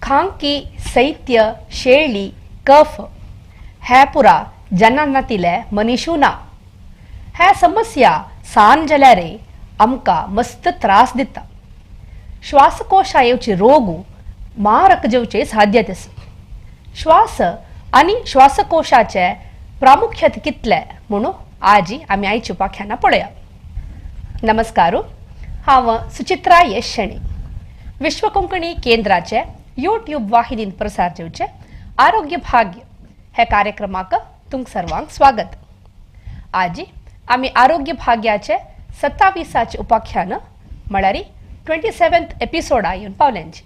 खांकी सैत्य शेळी कफ हे पुरा जनांनातिले मनिशूना हे समस्या सान जाल्यारे आमकां मस्त त्रास दिता. श्वासकोशायेवचे रोग मारक जेवचे साध्यते आसा. श्वास आनी श्वासकोशाचे प्रामुख्यत कितले म्हणून आजी आमी आयच्या उपाख्याना पळया. नमस्कार, हांव सुचित्रा येशणे. विश्व कोंकणी केंद्राचे यूट्यूब वाहिनीन प्रसार जेवचे आरोग्य भाग्य हे कार्यक्रमाक तुमक सर्वांक स्वागत. आजी आमी आरोग्य भाग्याचे 27चे उपाख्यान म्हळ्यार 27th एपिसोड येवन पावल्यांची.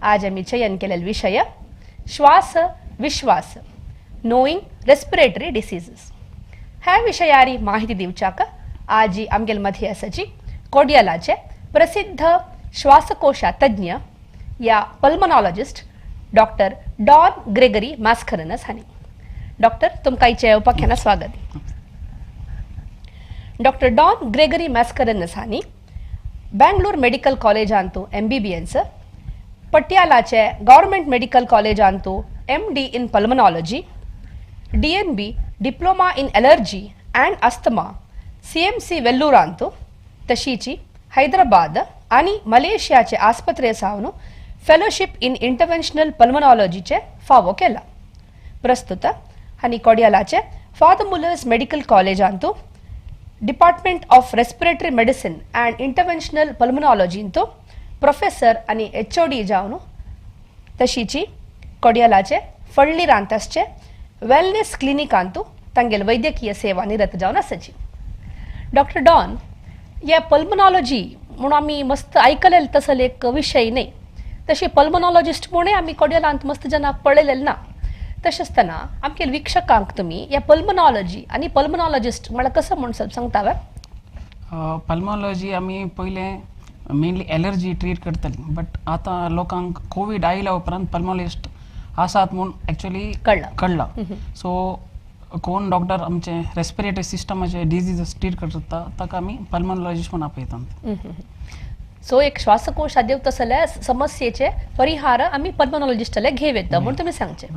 आज आमी चयन केलेले विषय श्वास विश्वास नोईंग रेस्पिरेटरी डिसीजेस. ह्या विषयारी माहिती दिवच्याक आजी आमगेल मध्ये आसाची कोडियालाचे प्रसिद्ध श्वासकोशा तज्ञ या पल्मोनॉलॉजिस्ट डॉक्टर डॉन ग्रेगरी मास्करनस हानी. डॉक्टर तुमकां आयच्या उपाख्याना स्वागत. डॉक्टर डॉन ग्रेगरी मास्करनस हानी बेंगळूर मेडिकल कॉलेजांतू MBBS, पटियालाचे गव्हर्मेंट मेडिकल कॉलेजांतू MD in pulmonology, DNB diploma in allergy and asthma CMC वेल्लूरांतू, तशीची हैदराबाद आणि मलेशियाचे आस्पत्रे सावन फेलोशिप इन इंटरवेन्शनल पल्मोनॉलॉजीचे फावो केला. प्रस्तुत हानी कोडियालाचे फादर मुलर्स मेडिकल कॉलेजांतू department of respiratory medicine and interventional पल्मोनॉलॉजींतू प्रोफेसर आणि HOD जावन तशीची कोडियालाचे फळ्ळी रांतसचे वेलनेस क्लिनिकांतू तांगेल वैद्यकीय सेवा निरत जावन आसाची. डॉक्टर डॉन, या पल्मोनॉलॉजी म्हणून आमी मस्त आयकलेले तसले एक विषय नाही. तशी पल्मोनॉलॉजिस्ट म्हणून आमी कोडियालांत मस्त जनाक पळयलेले ना. तशें आसतना आमगे विक्षकांक तुमी या पल्मोनॉलॉजी आणि पल्मोनॉलॉजिस्ट म्हळ्यार कसं म्हणून सांगता? पल्मोनॉलॉजी आमी पयले मेनली एलर्जी ट्रीट करतली, बट आता लोकांक कोविड आयल्या उपरांत पल्मोनॉलॉजिस्ट आसात म्हणून एक्चुअली कळला. सो कोण डॉक्टर आमचे रेस्पिरेटरी सिस्टमाचे डिजीजेस ट्रीट करता ताका आमी पल्मोनॉलॉजिस्ट म्हणून आपयतात. सो एक श्वासकोश देव तसले समस्येचे परिहार आमी पल्मोनॉलॉजिस्टले घेव येता म्हणून तुमी सांगचे.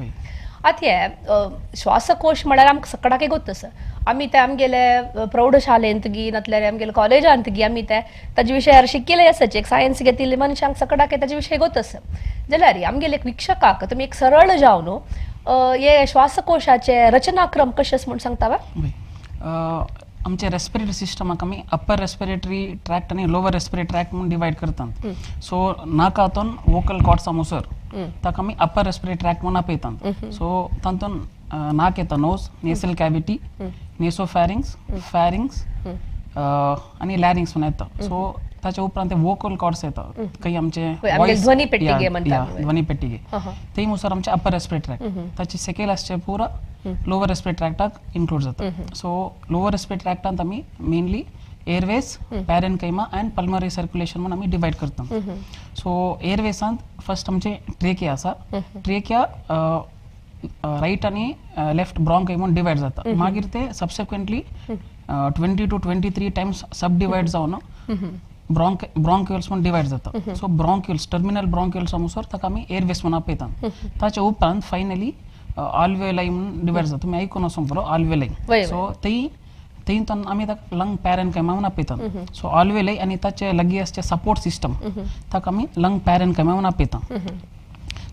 आता श्वासकोश म्हळ्यार आमकां सगळ्याक गोत आसा. आमी ते आमगेले प्रौढशाळेंत गी नातल्यार आमगेले कॉलेजांत गी आमी ताजे विशयार शिकिल्ले आसाचे. एक सायन्स घेतिल्ले मनशांक सगळ्याक ताजे विशय गोत आसा. जाल्यार आमगेले एक विक्षकाक तुमी एक सरळ जावन हे श्वासकोशाचे रचनाक्रम कशें म्हणून सांगता? आमचे रेस्पिरेटरी सिस्टमाक आमी अप्पर रेस्पिरेटरी ट्रॅक्ट आणि लोवर रेस्पिरेटरी ट्रॅक्ट म्हणून डिवायड करतात. सो नाकातून वोकल कॉर्ड्स मुसर ताका आमी अप्पर रेस्पिरेटरी ट्रॅक्ट म्हणून आपयतात. सो तातून नाक येता, नोज, नेसल कॅविटी, नेसोफॅरिंग्स, फॅरिंग्स आणि लॅरिंग्स म्हणून येता. सो ताच्या उपरांत वोकल कॉर्ड्स येता, काही आमचे ध्वनी पेट्टिगे ते मुसर आमचे अप्पर रेस्पिरेटरी ट्रॅक्ट. ताची सेकेल आसचे पुरा लोवर रेस्पिरेटरी ट्रॅक्टाक इन्क्लूड जाता. सो लोवर रेस्पिरेटरी ट्रॅक्टांत आमी mainly airways, parenchyma and pulmonary circulation म्हणून आमी डिवायड करतात. सो एअरवेसांत फर्स्ट आमचे ट्रेकिया आसा. ट्रेकिया राईट आणि लेफ्ट ब्रॉन्काई म्हणून डिवायड जाता. मागीर ते subsequently 20 to 23 times subdivide जावन ब्रॉन्क्युल्स म्हणून डिवायड जाता. सो ब्रॉन्क्युल्स, टर्मिनल ब्रॉन्क्युल्स मुसर ताका आमी एअरवेस म्हणून आपयतात. ताच्या उपरांत फायनली आल्वेलाई म्हणून डिवायड जाता. तुमी आयकून आसूंक बरो आल्वेलाई. सो थंयतून आमी ताका लंग पॅरेन्काइमा म्हणून आपयतात. सो आल्वेलाई आनी ताचे लागीं आसचे सपोर्ट सिस्टम ताका आमी लंग पॅरेन्काइमा म्हणून आपयतात.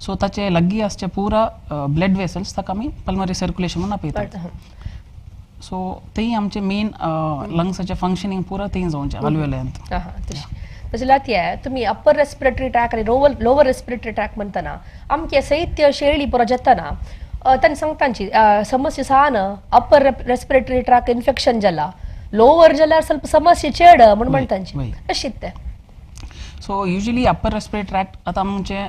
सो ताचे लागीं आसचे पुरा ब्लड वेसल्स ताका आमी पल्मनरी सर्क्युलेशन म्हणून आपयतात. सो थंय आमचे मेन लंग्साचे फंक्शनिंग पुरा थंय जावचे आल्वेलायांत. तशें तुमी अप्पर रेस्पिरेटरी ट्रॅक आनी लोवर रेस्पिरेटरी ट्रॅक म्हणटना आमचे सैत्य शेळी पुरो जेतना तांणी सांगतांची समस्या San upper respiratory track infection जाला, लोवर जाल्यार ಸ್ವಲ್ಪ समस्या चेड म्हणून म्हणटांची अशीच ते. So usually upper respiratory tract आता आमचे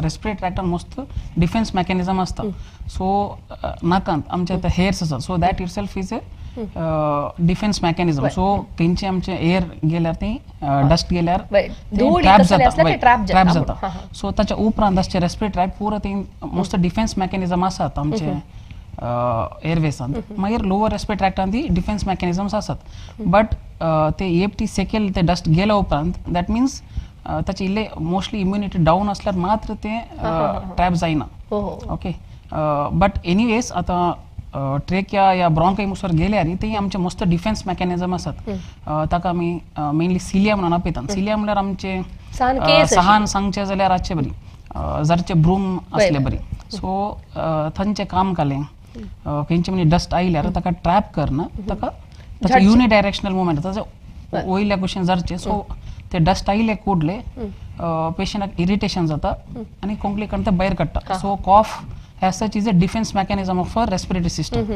रेस्पिरेटरी ट्रॅक्टान मस्त डिफेन्स मेकॅनिझम आसता. सो नाकांत आमचे हेअर्स आसात. So that it self is defence mechanism. So तेंचे आमचे एअर गेल्यार ती डस्ट गेल्यार ट्रॅप जाता. सो ताच्या उपरांत आसचे रेस्पिरेटरी ट्रॅक्ट पुरो ते मस्त डिफेन्स मेकॅनिझम आसात आमचे एअरवेसांत. मागीर लोवर रेस्पिरेटरी ट्रॅक्टान ती डिफेन्स मेकॅनिझम्स आसात. बट ते एपटी सेकेल ते डस्ट गेल्या उपरांत दॅट मिन्स ताचे इल्ले मोस्टली इम्युनिटी डाऊन असल्यार मात्र ते ट्रॅप जायना हो हो ओके बट एनिवेज आता ट्रेकिया या ब्रॉन्कायमुसार गेल्यार ते आमचे मस्त डिफेन्स मेकॅनिझम आसात ताका आमी मेनली सिलिया म्हणून आपयतात सिलिया म्हणल्यार आमचे सान केस सहान सांगचे जाल्यार रातचे बरी जरचे ब्रूम असले बरी सो थंचे काम काले खंयचे म्हणजे डस्ट आयल्यार ताका ट्रॅप करना ताका ताचे युनिडायरेक्शनल मुवमेंट ताचे वयल्या कुशीन जरचे सो ते डस्ट आयले कुडले पेशंटाक इरिटेशन जाता आनी कॉम्प्लिकंट ते भायर काडटा so cough as such is a defense mechanism of a respiratory system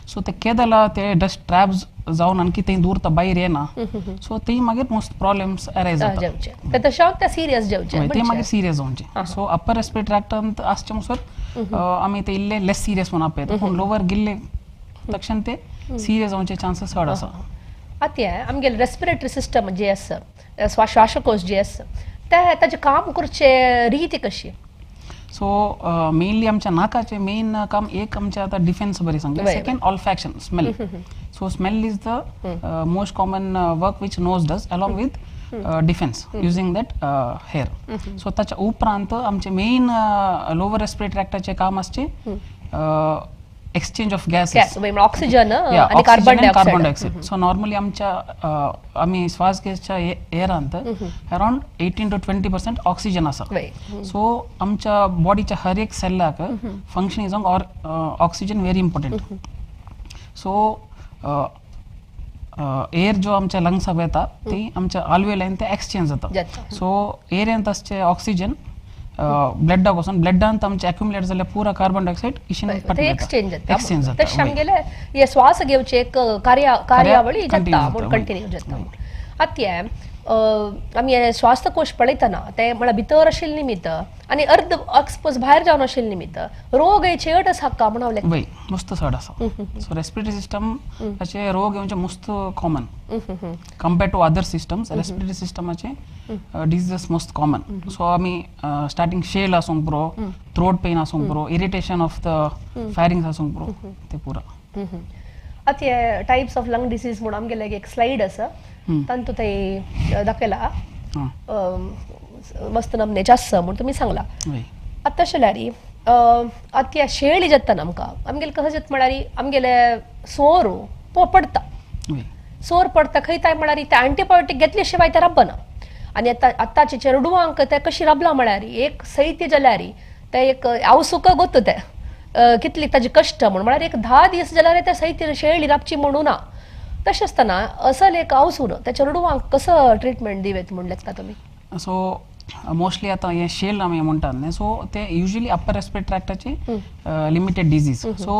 so ते केदला ते डस्ट ट्रॅप जावन आणखी ते दूर तर भायर येना सो ते मागीर मोस्ट प्रॉब्लेम्स अरायज जाता जेवचे ते तशा ते सिरियस जेवचे ते मागीर सिरियस जावचे सो अपर रेस्पिरेटरी ट्रॅक्टांत आसचे मुसर आमी ते इल्ले लेस सिरियस म्हणून आपयता पूण लोवर गेल्ले तक्षण ते सिरियस जावचे चान्सेस चड आसा आता आमगे रेस्पिरेटरी सिस्टम जे आसा श्वासकोश जे आसा ताचे काम करचे रीती कशी सो मेनली आमच्या नाकाचे मेन काम एक आमच्या आता डिफेन्स बरी सांगले second olfaction smell so smell is the most common work which nose does along with defence using that hair so ताच्या उपरांत आमचे मेन लोवर रेस्पिरेटरी ट्रॅक्टाचे काम असचे एक्सचेंज ऑफ गॅसेस ऑक्सिजन आणि कार्बन डायऑक्साइड सो नॉर्मली आमच्या आम्ही श्वास घेच्या एअरांत अराउंड 18 to 20% ऑक्सिजन आसा सो आमच्या बॉडीच्या हर एक सेल्लाक फंक्शनिंग जावंक oxygen very important so air जो आमच्या लंग्साक येता ती आमच्या आल्वेलाइन ते एक्सचेंज जाता सो एअरांत असचे ऑक्सिजन ब्लडाक वचून ब्लडांत आमचे अक्युमुलेट जाल्यार पुरा कार्बन डायऑक्साइड इशिन एक्सचेंज जाता ते सांगले हे श्वास घेवचे एक कार्यावळी जाता म्हण कंटिन्यू जाता आता आमी हे श्वासकोश पळयतना ते म्हळ्यार भितर आशिल्ले निमित्त आनी अर्ध एक्सपोज भायर जावन आशिल्ले निमित्त रोग हे चड आसा का म्हण हांव वय मस्त चड आसा सो रेस्पिरेटरी सिस्टम अशे रोग येवचे मस्त common compared to other systems respiratory सिस्टमाचे डिजीजेस मोस्ट कॉमन सो आमी स्टार्टिंग शेल आसूंक पुरो थ्रोट पेन आसूंक पुरो इरिटेशन ऑफ द फॅरिंग्स आसूंक पुरो ते पुरा आता टाइप्स ऑफ लंग डिसीज म्हणून आमगेले एक स्लाइड आसा तांतू ते दाखयला मस्त नमनेचे आसा म्हणून तुमी सांगला आता तशें आता शेळी जेतना आमगेले कशें जाता म्हळ्यार आमगेले सोर पडटा सोर पडटा खंय ताय म्हळ्यार ते अँटीबायोटीक घेतले शिवाय ते रब्बना आनी आतांचे चेडवांक ते कशी रबला म्हळ्यार एक सैती जाल्यार ते एक हांव सुका गोत ते कितली ताजे कश्ट म्हळ्यार एक 10 दीस जाल्यार त्या सैतीर शेळी राबची म्हणून ना तशें आसतना असल एक आवसून त्या चेडवांक कसं ट्रीटमेंट दिवेत म्हण लेखता तुमी सो मोस्टली आता हे शेल आमी म्हणटात न्ही सो ते युजली अपर रेस्पिरेटरी ट्रॅक्टाचे limited disease so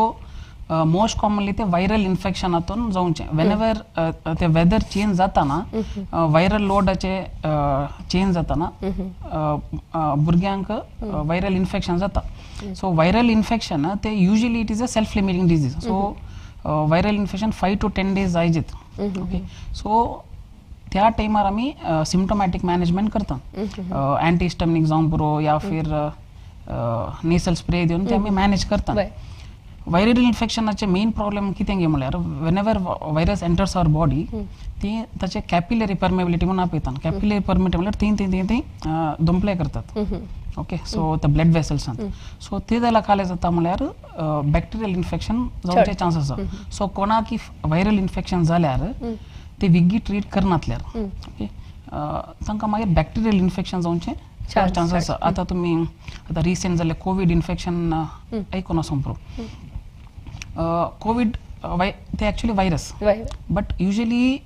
most commonly ते व्हायरल इन्फेक्शनातून जावचे वेनेवर ते वेदर चेंज जाताना व्हायरल लोडाचे चेंज जाताना भुरग्यांक व्हायरल इन्फेक्शन जाता सो व्हायरल इन्फेक्शन ते usually it is a self limiting disease so viral infection 5 to 10 days जायजेत ओके सो त्या टाइमार आमी सिम्टोमॅटिक मॅनेजमेंट करता अँटीहिस्टामिनिक जावन पुरो या फिर नेसल स्प्रे दिवन ते आमी मॅनेज करता व्हायरल इन्फेक्शनाचे मेन प्रॉब्लेम कितें गे म्हळ्यार वेनेवर व्हायरस एंटर्स आवर बॉडी ती ताचे कॅपिलरी परमेबिलिटी म्हणून आपयता कॅपिलरी परमिटी म्हळ्यार ती दुंपले करतात ओके सो द ब्लड वेसल्सांत सो ते जाल्यार काले जाता म्हळ्यार बॅक्टेरियल इन्फेक्शन जावचे चान्स आसा सो कोणाक इफ व्हायरल इन्फेक्शन जाल्यार ते विग्गी ट्रीट करनातल्यार ओके तांकां मागीर बॅक्टेरियल इन्फेक्शन जावचे चान्स आसा आतां तुमी आतां रिसेंट जाल्ले कोवीड इन्फेक्शन आयकून आसूं पुरो कोवीड ते एक्चुअली व्हायरस बट युजली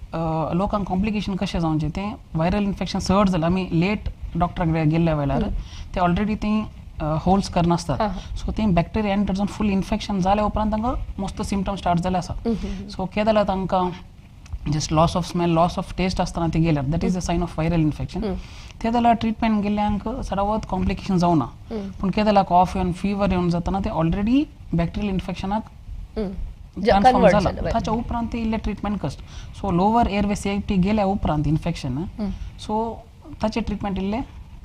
लोकांक कॉम्प्लिकेशन कशें जावचे ते व्हायरल इन्फेक्शन चड जाल्यार आमी लेट डॉक्टराक गेल्ल्या वेळार ते ऑलरेडी ती होल्ड्स करनासतात सो ती बॅक्टेरिया एंटर जावन फूल इन्फेक्शन जाल्या उपरांत तांकां मस्त सिम्टम स्टार्ट जाले आसा सो कितें जाल्यार तांकां just loss of smell loss of taste आसतना ते गेल्यार that is the sign of viral infection ते जाल्यार ट्रिटमेंट गेल्ल्यांक सदावत कॉम्प्लिकेशन जावना पूण कितें जाल्यार कॉफ येवन फिवर येवन जातना ते ऑलरेडी बॅक्टेरियल इन्फेक्शनाक ट्रान्सफॉर्म जाला ताच्या उपरांत ते इल्ले ट्रिटमेंट कस्ट सो लोवर एअरवे सेफ्टी गेल्या उपरांत इन्फेक्शन सो ताचे ट्रिटमेंट इल्ले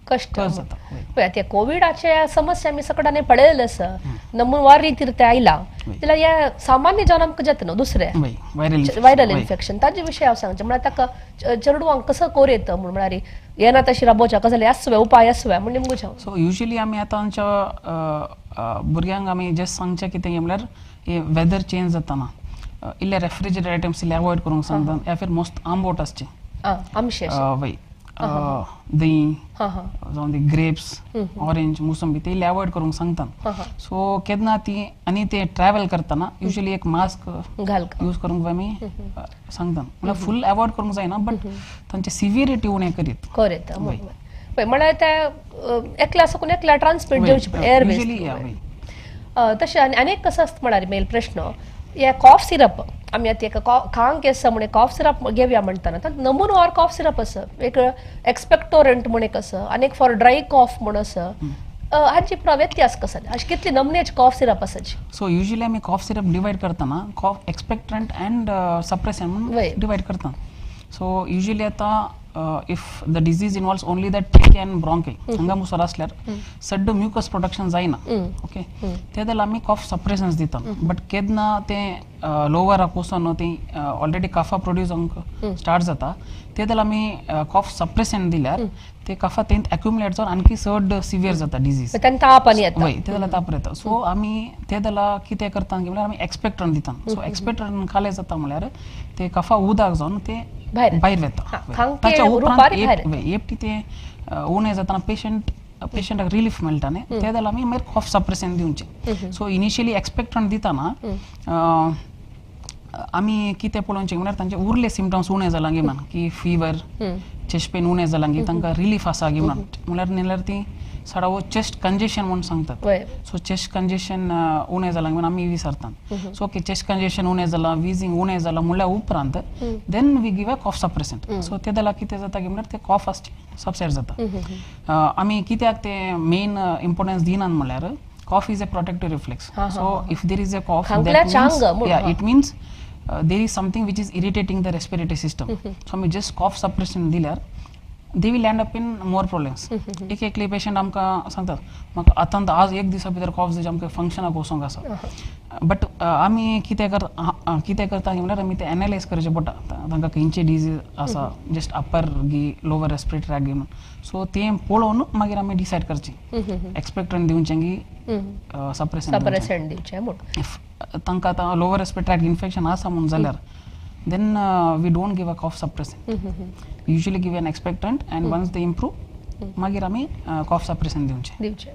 कष्ट कस जाता वय. पळय त्या कोविडाच्या समस्या मी सगळ्यांनी पळयलेलं आसा नमून वार रीतीर ते आयला जाल्यार ह्या सामान्य जनांक जाता दुसरे वय व्हायरल इन्फेक्शन ताजे विशय हांव सांगचें म्हळ्यार ताका चेडवांक कसं कोर येतं म्हणून म्हळ्यार येना तशी राबोवच्या कसं जाल्यार आसवे उपाय आसवे म्हणजे मुगोच हांव सो युजली आमी आतां आमच्या भुरग्यांक आमी जस्ट सांगचें कितें म्हळ्यार हे वेदर चेंज जाताना इल्ले रेफ्रिजरेटेड आयटम्स इल्ले अवॉयड करूंक सांगता या फिर मोस्ट आंबोट आसचें आमशे वय दही हां हां जावन ती ग्रेप्स ऑरेंज मोसंबी ते इल्ले अवॉयड करूंक सांगता हां सो केन्ना ती आनी ते ट्रॅव्हल करतना युजली एक मास्क घाल यूज करूंक आमी सांगता म्हळ्यार फुल अवॉयड करूंक जायना बट तांची सिविरिटी उणें करीत कोर येता पळय म्हळ्यार त्या एकल्या साकून एकल्या ट्रान्समिट जेवची एअरवेज युजली तशें आनी कसं आसता म्हळ्यार मेल प्रश्न हे कॉफ सिरप आमी आतां एका खांक आसा म्हणे कॉफ सिरप घेवया म्हणटाना नमून ऑर कॉफ सिरप आसा एक एक्सपेक्टोरंट म्हण एक आसा आनी एक फॉर ड्राय कॉफ म्हण आसा हाची व्यत्यास कसो अशें कितली नमनेची कॉफ सिरप आसाची सो युजली आमी कॉफ सिरप डिवायड करतना कॉफ एक्सपेक्टंट अँड सप्रेसंट म्हणून डिवायड करता सो युजली आतां if the disease involves only the trachea and bronchi हांगा मुसर आसल्यार सड्ड म्युकस प्रोडक्शन जायना ओके ते जाल्यार आमी कॉफ सप्रेसन्स दिता बट केन्ना ते लोवराक वचोन ते ऑलरेडी कफा प्रोड्यूस जावंक स्टार्ट जाता ते जाल्यार आमी कॉफ सप्रेसंट दिल्यार ते कफा तेंत एक्युमुलेट जावन आणखी चड सिवियर जाता डिजीज ताप आनी येता वय ते जाल्यार ताप येता सो आमी ते जाल्यार कितें करता म्हळ्यार आमी एक्सपेक्टंट दिता सो एक्सपेक्टंट खाले जाता म्हळ्यार ते कफा उदक जावन ते भायर येता ताच्या उपरांत एपटी ते उणें जातना पेशंटाक रिलीफ मेळटा न्ही ते जाल्यार आमी मागीर कॉफ सप्रेसंट दिवचें सो इनिशियली एक्सपेक्टंट दितना आमी कितें पळोवचें म्हळ्यार तांचे उरले सिम्टम्स उणें जालां गी म्हणून की फिवर चेस्ट पेन उणें जालां गी तांकां रिलीफ आसा गी म्हणून म्हळ्यार ती सडावो चेस्ट कंजेशन म्हणून सांगतात सो चेस्ट कंजेशन उणें जालां म्हणून आमी विचारतात सो ओके चेस्ट कंजेशन उणें जालां विजींग उणें जालां म्हणल्यार उपरांत then we give a cough suppressant so ते जाल्यार कितें जाता की म्हळ्यार ते कॉफ सबसायड जाता आमी कित्याक ते मेन इम्पोर्टन्स दिनात म्हळ्यार cough is a protective reflex so if there is a cough it means there is something which is irritating the respiratory system so आमी just cough suppression दिल्यार they will end up in more problems एक एकले patient आमकां सांगतात म्हाका आतां आज एक दिसा भितर कॉफ जावचे आमकां फंक्शनाक वचोंक आसा बट आमी कितें करता म्हळ्यार आमी ते एनालायज करचें पडटा तांकां खंयची डिजीज आसा जस्ट अप्पर गी लोवर रेस्पिरेटरी ट्रॅक गी म्हणून सो तें पळोवन मागीर आमी डिसायड करचें एक्सपेक्टंट दिवचें की सप्रेसंट दिवचें म्हणून तांकां आतां लोवर रेस्पिरेटरी ट्रॅक इन्फेक्शन आसा म्हणून जाल्यार then we don't give a cough suppressant usually give an expectorant and once they improve मागीर आमी cough suppressant दिवचें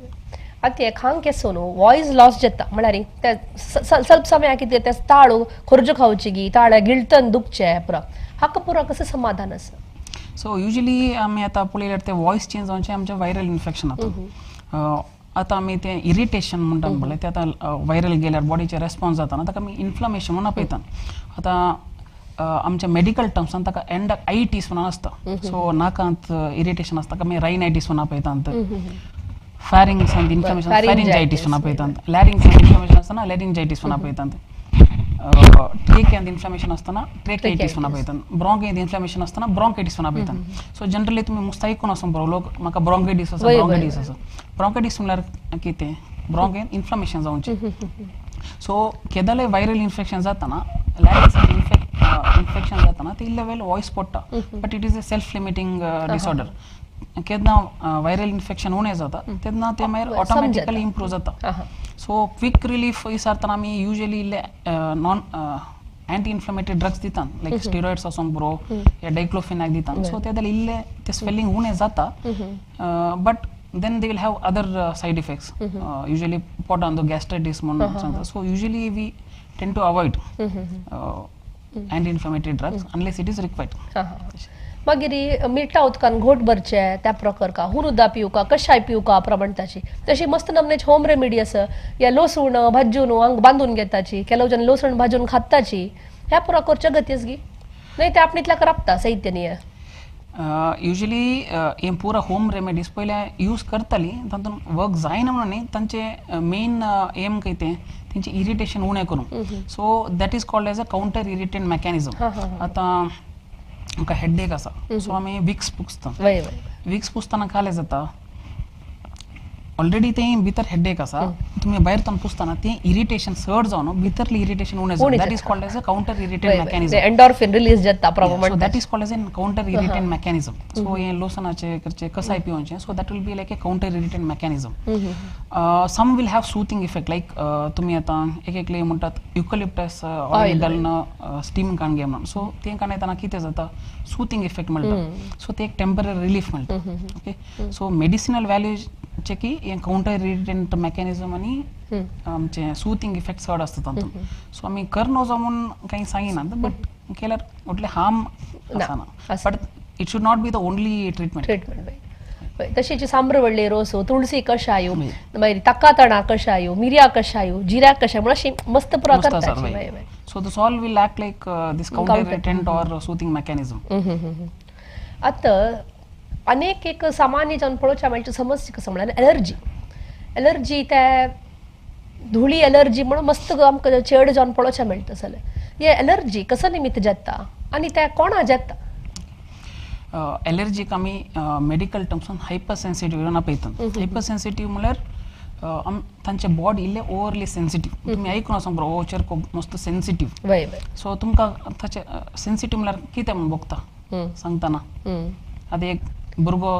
आतां खांक केसो न्हू वॉयस लॉस जाता म्हळ्यार ते ಸ್ವಲ್ಪ ಸಮಯ कितें ते ताळू खोर्जो खावची गी ताळ्या गिळतन दुखचें पुरो हाका पुरो कसं समाधान आसा सो युजली आमी आतां पळयल्यार ते वॉयस चेंज जावचें आमचें व्हायरल इन्फेक्शन आतां आमी तें इरिटेशन म्हणटा पळय तें आतां व्हायरल गेल्यार बॉडीचे रेस्पॉन्स जाता ताका आमी इन्फ्लमेशन म्हणून आपयता आतां आमच्या मेडिकल टर्म्सान ताका एंडायटीस म्हणून आसता सो नाकांत इरिटेशन आसता ताका आमी रायनायटीस म्हणून आपयतात फॅरिंग्सांत इन्फ्लमेशन फॅरिंजायटीस म्हणून आपयतात लॅरिंग्सांत इन्फ्लमेशन आसतना लॅरिंजायटीस म्हणून आपयतात ट्रेकियांत इन्फ्लमेशन आसतना ट्रेकायटीस म्हणून आपयतात ब्रॉन्कांत इन्फ्लमेशन आसतना ब्रॉन्कायटीस म्हणून आपयतात सो जनरली तुमी मुस्तायकून आसून पळोवं लोक म्हाका ब्रॉन्कायटीस आसा ब्रॉन्कायटीस म्हणल्यार कितें ब्रॉन्कांत इन्फ्लमेशन जावचें सो केदाले व्हायरल इन्फेक्शन जातना लॅरिंग्सांत इन्फेक्शन जातना ते इल्ले वेल वॉयस पडटा but it is a self limiting disorder केन्ना व्हायरल इन्फेक्शन उणें जाता तेन्ना ते मागीर ऑटोमॅटिकली इम्प्रूव जाता सो क्विक रिलीफ विचारतना आमी युजली इल्ले नॉन एंटी इन्फ्लेमेटरी ड्रग्स दितात लायक स्टेरॉइड्स आसूंक बरो या डायक्लोफेनाक दितात सो ते जाल्यार इल्ले ते स्वेलिंग उणें जाता but then they will have other side effects usually potan the gastritis so usually we tend to avoid anti-inflammatory drugs unless it is required मागीर मिठा उदकान घोट भरचे त्या प्रकार का हुरुदा पिवका कशाय पिवका प्रमाणताची तशी मस्त नमनेची होम रेमेडी आसा या लसण भाजून अंग बांधून घेताची केलो जण लसण भाजून खाताची ह्या प्रकारच्या गतीस गी नाही ते आपणीतल्या करपता साहित्य युजली हे पुरा होम रेमेडीज पयले यूज करताली तातूंत वर्क जायना म्हणून तांचे मेन एम काय ते तेंचे इरिटेशन उणें करूंक so that is called as a counter irritant mechanism आतां आमकां हेडेक आसा सो आमी विक्स पुसता विक्स पुसतना खालें जाता ऑलरेडी ते भितर हेडेक आसा तुम्ही भायर तान पुसतना ते इरिटेशन चड जावन भितरली इरिटेशन उणें जाता that is called as a counter irritant mechanism endorphin release जाता so that is called as a counter irritant mechanism so ये लोसनाचे करचे कसाय पिवचे so that will be like a counter irritant mechanism some will have soothing effect like तुम्ही आता एक ले म्हणतात eucalyptus oil घालून स्टीम काण घे म्हणून सो ते काण येताना कितें जाता सूथिंग इफेक्ट मेळटा सो ते एक टेम्पररी रिलीफ मेळटा ओके सो मेडिसिनल व्हॅल्यूज चे की हे काउंटर इरिटेंट मेकॅनिझम आणि आमचे सूथिंग इफेक्ट चड आसता तातूंत सो आमी करनो जावन काही सांगिनात बट केल्यार म्हटले हार्म आसना but it should not be the only treatment तशीच सांब्रवडले रोसो तुळसी कशायो मागीर तक्कातणा कशायो मिरया कशायो जिऱ्या कशाय म्हणून अशी मस्त प्रकार so this all will act like this counter irritant or soothing mechanism आता अनेक एक सामान्य जावन पळोवच्या मेळटा समस्या कसं म्हळ्यार एलर्जी त्या धुळी एलर्जी म्हणून मस्त आमकां चड जावन पळोवच्या मेळटा जाल्यार हे एलर्जी कसं निमित्त जाता आणि त्या कोणा जाता एलर्जीक आमी मेडिकल टर्म्सान हायपर सेन्सिटिव्ह म्हणून आपयतात हायपर सेन्सिटिव्ह म्हळ्यार तांचे बॉडी इल्ले ओवरली सेन्सिटिव्ह तुम्ही ऐकून आसा बरो ओचर मस्त सेन्सिटिव्ह सो तुमकां ताचे सेन्सिटिव्ह म्हळ्यार कितें म्हूण बगता सांगतना आतां एक भुरगो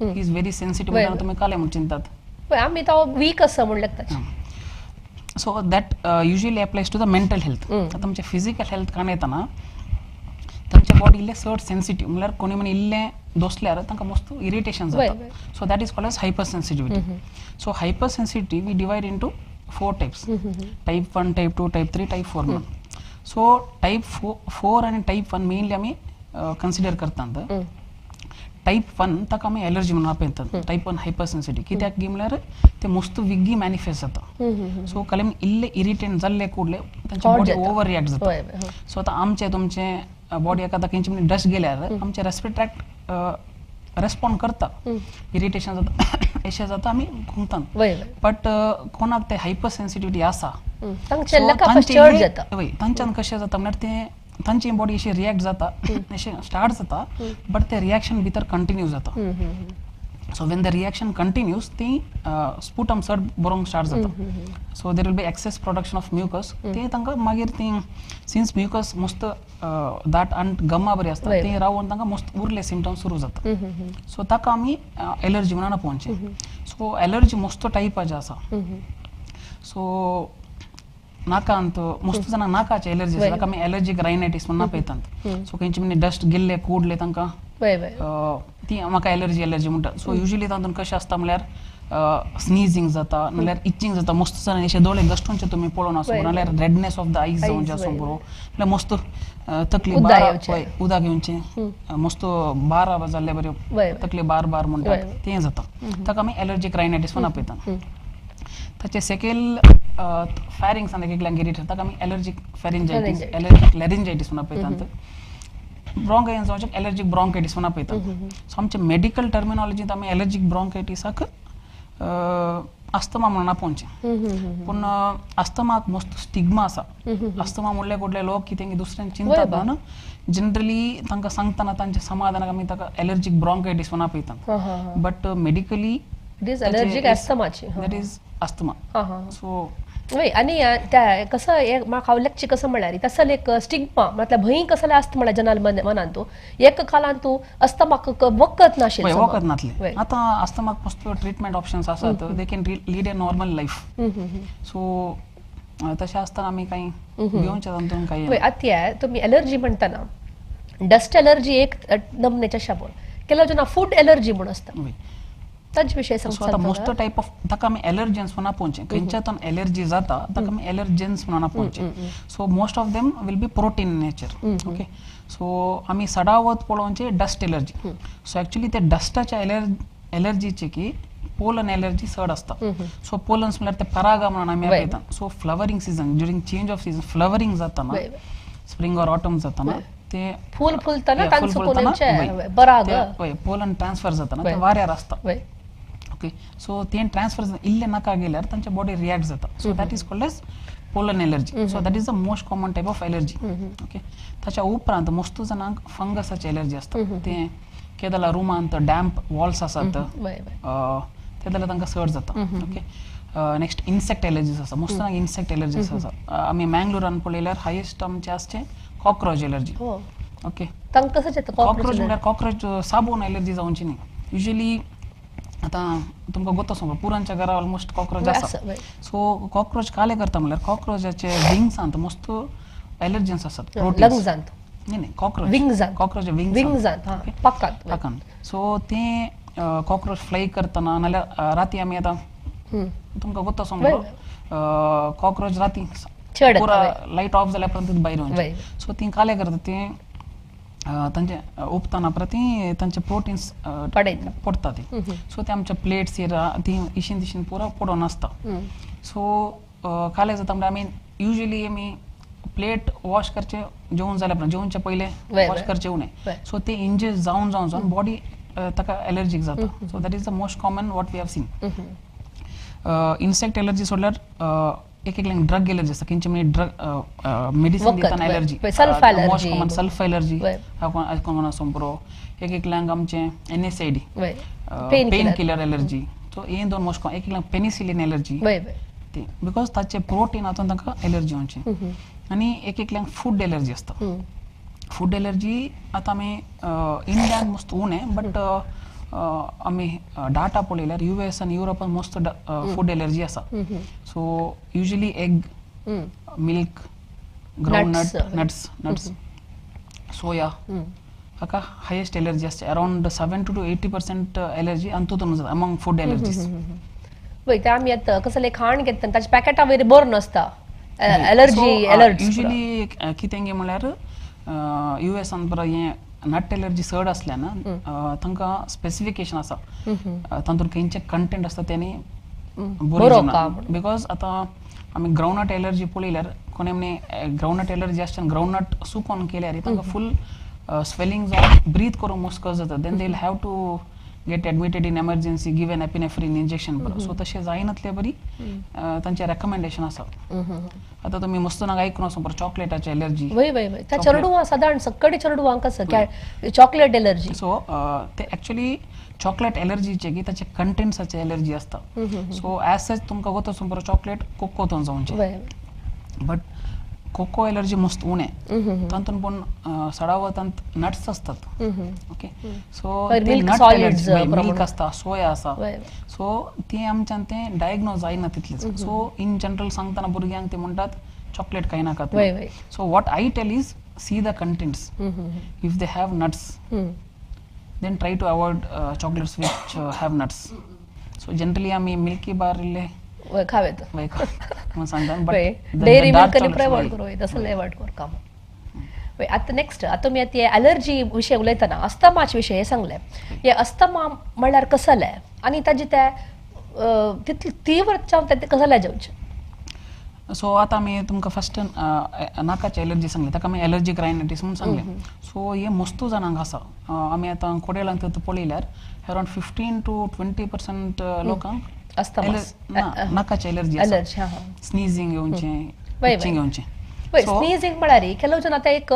इज व्हेरी सेन्सिटिव्ह म्हळ्यार तुमी काले म्हूण चिंतात आमी तो वीक आसा म्हूण लागता so that usually applies to the mental health आता आमचे फिजिकल हेल्थ काण येताना तांचे बॉडी इल्ले चड सेन्सिटिव्ह म्हळ्यार कोणी म्हण इल्ले दोसल्यार तांकां मस्त इरिटेशन जाता so that is called as hypersensitivity so hypersensitive we divide into 4 types type 1 type 2 type 3 type 4 म्हणून सो टाइप 4 आणि टाइप 1 मेनली आमी कन्सिडर करतात टाइप 1 ताका आमी एलर्जी म्हणून आपयतात टाइप 1 हायपर सेन्सिटिव्ह कित्याक गी म्हळ्यार ते मस्त विग्गी मॅनिफेस्ट जाता सो कलेम इल्ले इरिटेंट जाल्ले कुडले तांची बॉडी ओवर रिएक्ट जाता सो आतां आमचे तुमचे बॉडी एखादा खंयची म्हणजे डस्ट गेल्यार आमचे रेस्पिरेटरी ट्रॅक्ट रेस्पॉन्ड करता इरिटेशन जाता अशें जाता आमी घुंवतात बट कोणाक ते हायपर सेन्सिटिव्हिटी आसा तांच्यान कशें जाता म्हळ्यार ते तांची बॉडी अशी रिएक्ट जाता अशें स्टार्ट जाता बट ते रिएक्शन भितर कंटिन्यू जाता so when the reaction continues ती स्पुटम चड बरोवंक स्टार्ट जाता so there will be excess production of mucus ते तांकां मागीर ती सिन्स म्युकस मस्त दाट आनी गम्मा बरी आसता ते रावन तांकां मस्त उरले सिम्टम्स सुरू जाता सो ताका आमी एलर्जी म्हणून पळोवचें सो एलर्जी मस्त टायपाचे आसा सो नाकांत मस्त जाणांक नाकाचे एलर्जी आसा ताका आमी एलर्जीक रायनायटीस म्हणून आपयतात सो खंयचे म्हणजे डस्ट गेल्ले कुडले तांकां ती म्हाका एलर्जी म्हणटा सो युजली तातूंत कशें आसता म्हळ्यार स्नीजिंग जाता नाल्यार इचिंग जाता मस्त जाणां अशे दोळे गश्टूंचे तुमी पळोवन आसूं नाल्यार रेडनेस ऑफ द आयज जावंचे आसूं बरो नाल्यार मस्त तकली उदक घेवचें मस्त बार जाल्ले बरे तकली बार म्हणटात तें जाता ताका आमी एलर्जीक रायनायटीस म्हणून आपयतात ताचे सेकेल फॅरिंग्सान एक एकल्यांक इरिटेट ताका आमी एलर्जीक फॅरिंजायटीस एलर्जीक लॅरिंजायटीस म्हणून आपयतात ब्रोंकायटिस जावचे एलर्जीक ब्रोंकायटिस म्हणून आपयतात सो आमचे मेडिकल टर्मिनॉलॉजींत आमी एलर्जीक ब्रोंकायटिसाक अस्थमा म्हणून आपोवचें पूण अस्थमाक मस्त स्टिग्मा आसा अस्थमा म्हणले कुठले लोक की तेंगे दुसऱ्यांक चिंतात न्हू जनरली तांकां सांगतना तांच्या समाधानाक आमी ताका एलर्जीक ब्रोंकायटिस म्हणून आपयतात बट मेडिकली एलर्जीक अस्थमाची दॅट इज अस्थमा सो आणि त्या कसं म्हाका आवडलें कसं म्हळ्यार तसं एक स्टिग्मा मतलब भंय कसले आसता म्हळ्यार जनाल मनान तूं एक कालान तूं अस्थमाक वखद नाशिल्लें वखद नासलें आतां अस्थमाक मस्त ट्रिटमेंट ऑप्शन्स आसात they can lead a normal life so तशें आसतना आमी कांय भिवचें तातूंत कांय आतां तुमी एलर्जी म्हणटना डस्ट एलर्जी एक नमनेच्या शाबोर केल्या जना फूड एलर्जी म्हणून आसता ताचे विशय सांगता मोस्ट टाइप ऑफ ताका आमी एलर्जन्स म्हणून आपोवचें खंयच्यातून एलर्जी जाता ताका आमी एलर्जन्स म्हणून आपोवचें so most of them will be protein in nature okay so आमी सडावत पळोवचें डस्ट एलर्जी सो एक्चुअली ते डस्टाच्या एलर्जीचे की पोलन एलर्जी चड आसता सो पोलन्स म्हळ्यार ते परागा म्हणून आमी आपयतात so flowering season during change of season flowering जाताना स्प्रिंग ऑर ऑटम जाताना ते फूल फुलताना तांचो पोलनचे पराग पोलन ट्रान्सफर जाताना ते वाऱ्यार आसता ओके सो ते ट्रान्सफर इल्ले नाका गेल्यार तांच्या बॉडी रिएक्ट जाता so that is called as pollen allergy so that is the most common type of allergy okay ताच्या उपरांत मस्त जाणांक फंगसाची एलर्जी आसता ते केदला रुमांत डॅम्प वॉल्स आसात तेदला तांकां सट जाता ओके नेक्स्ट इन्सेक्ट एलर्जीज आसा मस्त इन्सेक्ट एलर्जीज आसा आमी मँगलोरान पळयल्यार हायेस्ट आमचे आसचे कॉक्रोच एलर्जी हो ओके तांकां कसं येतं कॉक्रोच म्हळ्यार कॉक्रोच साबून एलर्जी जावची न्ही युजली आतां तुमकां गोत आसा पुरांच्या घरा ऑलमोस्ट कॉक्रोच आसा सो कॉक्रोच काले करता म्हळ्यार कॉक्रोचाचे विंग्सांत मस्त एलर्जीन्स आसात लंग्सांत नाही कॉक्रोच विंग्सांत कॉक्रोच विंग्सांत पाकांत पाकान सो ते कॉक्रोच फ्लाय करतना नाल्यार राती आमी आतां तुमकां गोत आसा कॉक्रोच राती पुरा लायट ऑफ जाल्या उपरांत भायर येवचे सो ती काले करता ते तांचे उपतना प्रती तांचे प्रोटीन्स पडटा ती सो ते आमच्या प्लेट्स ती इशीन तिशीन पुरा पडून आसता सो काले जाता म्हणजे आमी युजली आमी प्लेट वॉश करचे जेवण जाल्या उपरांत जेवणच्या पयले वॉश करचे उणे सो ते इंजेस जावन जावन जावन बॉडी ताका एलर्जीक जाता so that is the most common what we have seen insect allergy सोडल्यार एक ड्रग एलर्जी आसता खंयचे म्हणजे ड्रग मेडिसिन दितना allergy most common sulph allergy कोण आसूं पुरो एकल्यांक आमचे NSAID painkiller allergy so हे दोन मोस्ट कॉमन एकल्यांक पेनिसिलिन एलर्जी ती बिकॉज ताचे प्रोटीन हातून तांकां एलर्जी जावची आनी एकल्यांक फूड एलर्जी आसता फूड एलर्जी आतां आमी इंडियान मस्त उणे बट आमी डाटा पळयल्यार US आनी युरोपान मस्त फूड एलर्जी आसा so usually egg milk groundnut nuts soya हाका हायेस्ट एलर्जी आसता अराउंड 70 to 80% एलर्जी अंतून जाता अमंग फूड एलर्जीज वय ते आमी आतां कसले खाण घेता ताचे पॅकेटा वयर बरो नासता एलर्जी अलर्ट युजली कितें गे म्हळ्यार US परा हें नट एलर्जी चड आसल्यान तांकां स्पेसिफिकेशन आसा तातूंत खंयचे कंटेंट आसता तेणी बरोवप बिकॉज आतां आमी ग्राउंडनट एलर्जी पळयल्यार कोणे म्हणे ग्राउंडनट एलर्जी आसच्यान ग्राउंडनट सुकोवन केल्यार तांकां फूल स्वेलिंग जावन ब्रीथ करूंक मुश्कल जाता then they will have to get admitted in emergency give an epinephrine injection so तशें जायनातले बरी तांचे रेकमेंडेशन आसा आतां तुमी मस्त नाका आयकून आसूं पर चॉकलेटाची एलर्जी वय वय वय त्या चेडवां सादारण सक्कडी चेडवांक आसा चॉकलेट एलर्जी सो ते एक्चुअली चॉकलेट एलर्जीचे की ताचे कंटेंट्साचे एलर्जी आसता सो एज सच तुमकां गोत आसूं पर चॉकलेट कोकोतून जावचें बट कोको एलर्जी मस्त उणे तातूंत पूण सडावतांत नट्स आसतात okay so nut allergy milk आसता सोया आसा सो ती आमच्यान तें डायग्नोज जायना तितलेच सो इन जनरल सांगतना भुरग्यांक ते म्हणटात चॉकलेट खाय नाकात so what I tell is see the contents if they have nuts then try to avoid chocolates which have nuts so generally आमी मिल्की बार इल्ले खावेत डेअरी मिल्क अवॉइड करू तसले अवॉइड कर काम आता नेक्स्ट आता मी ते एलर्जी विषय उलयतना अस्थमाचे विषय हे सांगले हे अस्थमा म्हळ्यार कसले आनी ताजी ते तितली तीव्र ते कसले जावचे सो आतां आमी तुमकां फर्स्ट नाकाची एलर्जी सांगली ताका आमी एलर्जीक रायनायटीस म्हणून सांगले सो हे मस्तू जाणांक आसा आमी आतां कोडेलांक पळयल्यार अराउंड 15 to 20% लोकांक नाकाची एलर्जी स्नीजिंग येवचें इचिंग येवचें स्नीजिंग म्हळ्यार केलो जन आतां एक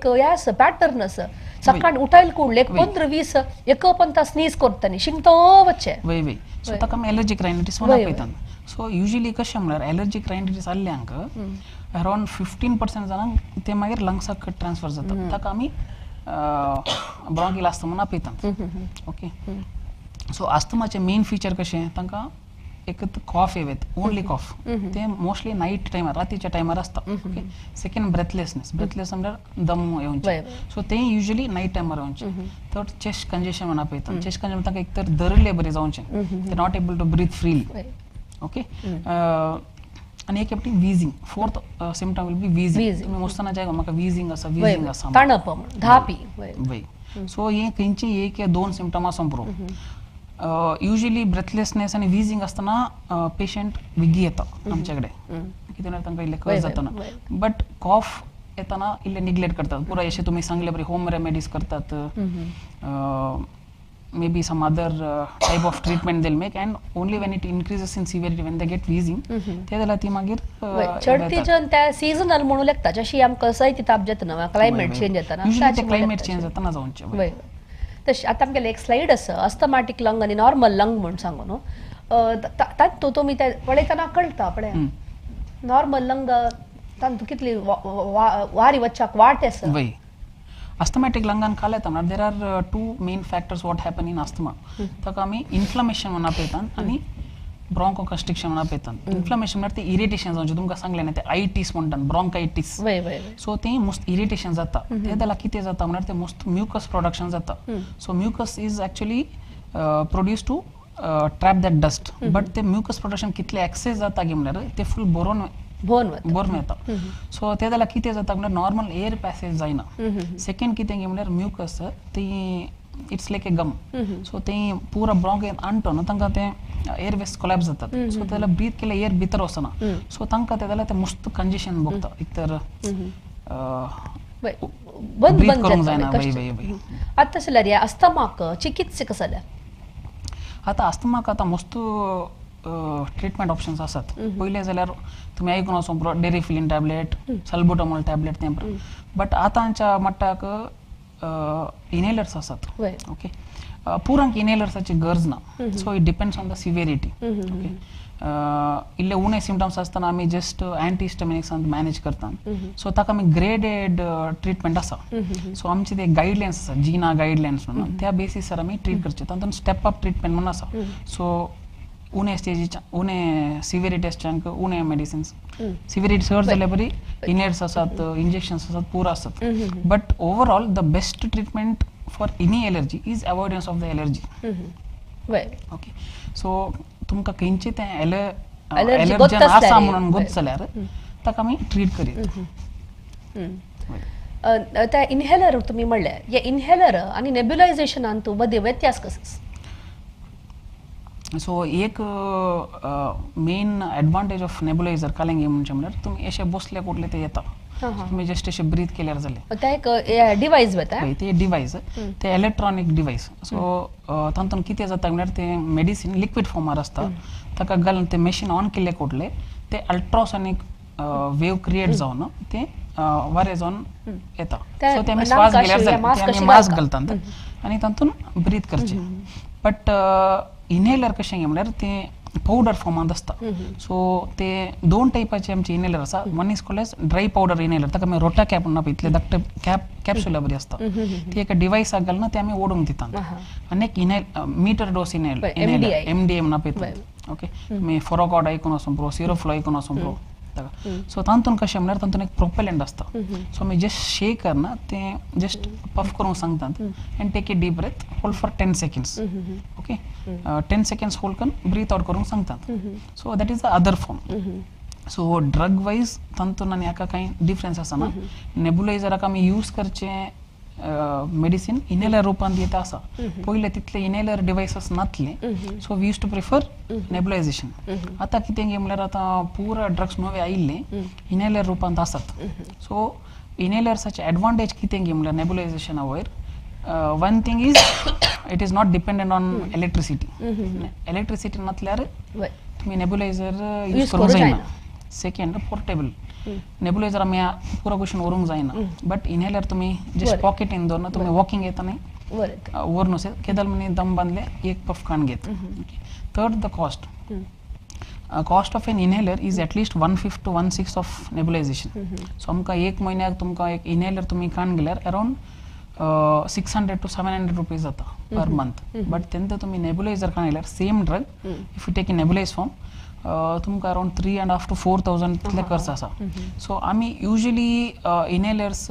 हे आसा पॅटर्न आसा सकाळी उठायला कूडले 15-20 एकपंता स्नीज करता न्ही शिंगतो वच्चे वय वय सो ताका आमी एलर्जीक रायनायटीस म्हणून पळयतात सो युजली कशें म्हळ्यार एलर्जीक रायनायटीस आसल्यांक अराउंड 15% जाणांक ते मागीर लंग्साक ट्रान्सफर जाता ताका आमी ब्रॉन्कियल अस्थमा म्हणून आपयतात ओके सो अस्थमाचे मेन फीचर कशें तांकां एक कॉफ येवेत ओनली कॉफ ते मोस्टली नाईट टायमार रातीच्या टायमार आसता ओके सेकंड ब्रेथलेसनेस म्हणल्यार दम येवचे सो ते युजली नाईट टायमार येवचे थर्ड चेस्ट कंजेशन म्हणून आपयतात चेस्ट कंजेशन ताका एक तर धरले बरें जावचें ते not able to breathe freely okay आनी एक फावटी wheezing fourth symptom will be wheezing तुमी मोस्तना जाय म्हाका विजींग आसा ताणप धापी वय सो हे खंयची एक या दोन सिम्पटम आसूं पुरो युजली ब्रेथलेसनेस आनी विजींग आसतना पेशंट विगी येता आमचे कडेन कितें तांकां इल्लें कळ जातना बट कॉफ येतना इल्लें निग्लेक्ट करतात पुरो अशें तुमी सांगले बरें होम रेमेडीज करतात maybe some other type of treatment they'll make and only when it increases in severity when they get wheezing ते जाल्यार ती मागीर चढती जन त्या सीजनल म्हणू लागता जशी आमकां सैती ताप जातना क्लायमेट चेंज जातना क्लायमेट चेंज जातना जावचें तशी आतां आमगेले एक स्लाइड आसा अस्थमॅटिक लंग आनी नॉर्मल लंग म्हणून सांगू न्हू तांतू तुमी ते पळयतना कळटा पळय नॉर्मल लंग तांतू कितली वारी वच्चाक वाट आसा वय अस्थमॅटिक लंगान कालयतना there are two main factors what happen in asthma ताका आमी इन्फ्लमेशन म्हणून आपयतात आणि ब्रॉन्को कंस्ट्रिक्शन म्हणून आपयतात इन्फ्लमेशन म्हणल्यार ते इरिटेशन जावचे तुमकां सांगलें ना ते आयटीस म्हणटात ब्रॉन्कायटीस वय वय सो ते मस्त इरिटेशन जाता ते जाल्यार कितें जाता म्हणल्यार ते मस्त म्युकस प्रोडक्शन जाता so mucus is actually produce to trap that dust but ते म्युकस प्रोडक्शन कितले एक्सेस जाता गे म्हणल्यार ते फुल बोरोन बोरन येता सो ते जाल्यार कितें जाता म्हणल्यार नॉर्मल एअर पॅसेज जायना सेकंड कितें गे म्हणल्यार म्युकस ती it's like A gum so ते पुरा ब्रॉन्क आणतो न्हू तांकां ते एअरवेज कोलॅप्स जातात सो ते जाल्यार ब्रीथ केल्यार एअर भितर वचना सो तांकां ते जाल्यार ते मस्त कंजेशन भोगता एक तर बंद breathe बंद करूंक जाता जायना कष्ट. वय वय वय आतां जाल्यार ह्या अस्थमाक चिकित्सा कसो जाल्यार आतां अस्थमाक आतां मस्त ट्रिटमेंट ऑप्शन्स आसात पयले जाल्यार तुमी आयकून वचो डेरिफिलीन टॅबलेट सल्बुटामॉल टॅबलेट तें बट आतांच्या मट्टाक इनहेलर्स आसात वय ओके पुरांक इनहेलर्साची गरज ना so it depends on the severity okay इल्ले उणे सिम्टम्स आसतना आमी जस्ट अँटीहिस्टामिनिक्सान मॅनेज करतात सो ताका आमी ग्रेडेड ट्रिटमेंट आसा सो आमचे ते गायडलायन्स आसा जिना गायडलायन्स म्हणून त्या बेसिसार आमी ट्रीट करचे तातूंत स्टेप अप ट्रिटमेंट म्हणून आसा सो उणे स्टेजीच्या उणे सिव्हिरिटी आसच्यांक उणे मेडिसिन्स सिव्हिरिटी चड जाल्यार बरी इनहेलर्स आसात इंजेक्शन्स आसात पुरो आसात but overall the best treatment for any allergy is avoidance of the allergy वय ओके सो तुमकां खंयचें तें Allergy एलर्जन गोत आसा आसल्यार म्हणून गोत जाल्यार ताका आमी ट्रीट करीत त्या इनहेलर तुम्ही म्हणले या इनहेलर आणि नेब्युलायझेशनान तू मध्ये व्यत्यास कसो सो एक मेन एडवांटेज ऑफ नेबुलायझर कालेंगे म्हणजे म्हणल्यार तुमी अशे बसले कुठले ते येता तुम्ही जस्ट अशे ब्रीथ केल्यार जालें ते एक डिवाइस वता पळय ते डिवायस ते इलेक्ट्रॉनिक डिवायस सो तातूंत कितें जाता म्हणल्यार ते मेडिसीन लिक्वीड फॉर्मार आसता ताका घालून ते मशीन ऑन केले कुठले ते अल्ट्रासॉनिक वेव क्रिएट जावन ते वारे जावन येता सो ते आमी श्वास घेल्यार जालें ते आमी मास्क घालतात आनी तातूंत ब्रीथ करचे बट इनहेलर कशें गे म्हणल्यार ते पावडर फॉर्मांत आसता सो ते दोन टायपाचे आमचे इनहेलर आसा one is called as dry powder inhaler ताका आमी रोटा कॅप म्हणून इतले धाकटे कॅप्सुला बरी आसता ती एका डिवायसाक घालून ते आमी ओडूंक दितात आनी एक मीटर डोस इनहेलर MDI म्हणून आपयतात ओके मी फॉरोकॉड आयकून वचून प्रो सिरोफ्लो आयकून वचून प्रो सो तातूंत कशें म्हणल्यार तातूंत एक प्रोपेलंट आसता सो आमी जस्ट शेक करना ते जस्ट पफ करूंक सांगतात and take a deep breath hold for 10 seconds okay 10 seconds hold करून ब्रीथ आउट करूंक सांगतात so that is the other form so drug wise तातूंत आनी हाका कांय डिफरन्स आसना नेबुलायझराक आमी यूज करचे मेडिसिन इनहेलर रूपांत येता आसा पयले तितले इनहेलर डिवायसेस नासले so we use to prefer nebulization आतां कितें गे म्हणल्यार आतां पुरा ड्रग्स नवे आयिल्ले इनहेलर रूपांत आसात सो इनहेलर्साचे एडवांटेज कितें गे म्हणल्यार नेबुलायझेशना वयर one thing is it is not dependent on electricity नासल्यार तुमी नेबुलायझर यूज करूंक जायना सेकंड पोर्टेबल नेबुलायझर आमी पुरो क्वेश्चन व्हरूंक जायना बट इनहेलर तुमी जस्ट पॉकेटीन दवरना तुमी वॉकिंग येताना व्हरून केदार मनी दम बांदले एक पफ कान घेत third the cost of an inhaler is at least 1/5 to 1/6 of nebulization so आमकां एक म्हयन्याक तुमकां एक इनहेलर तुमी कान घेल्यार अराउंड 600 to 700 रुपीज जाता पर मंथ बट तेन्ना तुमी नेबुलायझर कान घेल्यार same drug if you take in nebulize form तुमकां अराउंड 3.5 to 4,000 तितले खर्च आसा सो आमी युजली इनहेलर्स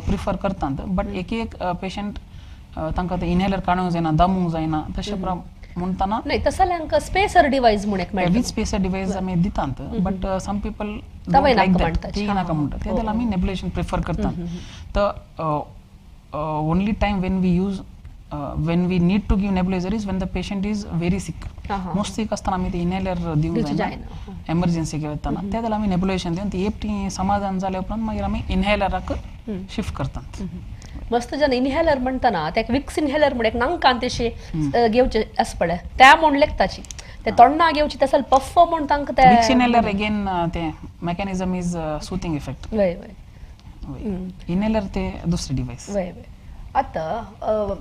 प्रिफर करतात बट एक पेशंट तांकां ते इनहेलर काडूंक जायना दमूंक जायना तशें म्हणटाना नाही तसं जाल्यांक स्पेसर डिवाइस म्हणून एक मेळटा विथ स्पेसर डिवायस आमी दितात बट सम पीपल तवय लायक नाका दॅट म्हणटात. ती नाका म्हणटा ते जाल्यार आमी नेबुलायझेशन प्रिफर करतात तर only time when we use when we need to give nebulizer is when the patient is very sick most sick असताना आमी ते इनहेलर दिवंक जायना एमर्जन्सी घेताना त्या जाल्यार आमी नेबुलायझेशन दिवन ती एपटी समाधान जाले उपरांत मागीर आमी इनहेलराक शिफ्ट करतात मस्त जन इनहेलर म्हणटाना ते विक्स इनहेलर म्हणून एक नांकान तेशे घेवचे आस पळय त्या म्हणलेक ताची ते तोंडा घेवची तसल पफ म्हण तांकां ते विक्स इनहेलर अगेन ते मेकॅनिझम इज सूथिंग इफेक्ट वय वय इनहेलर ते दुसरे डिवाइस वय वय आता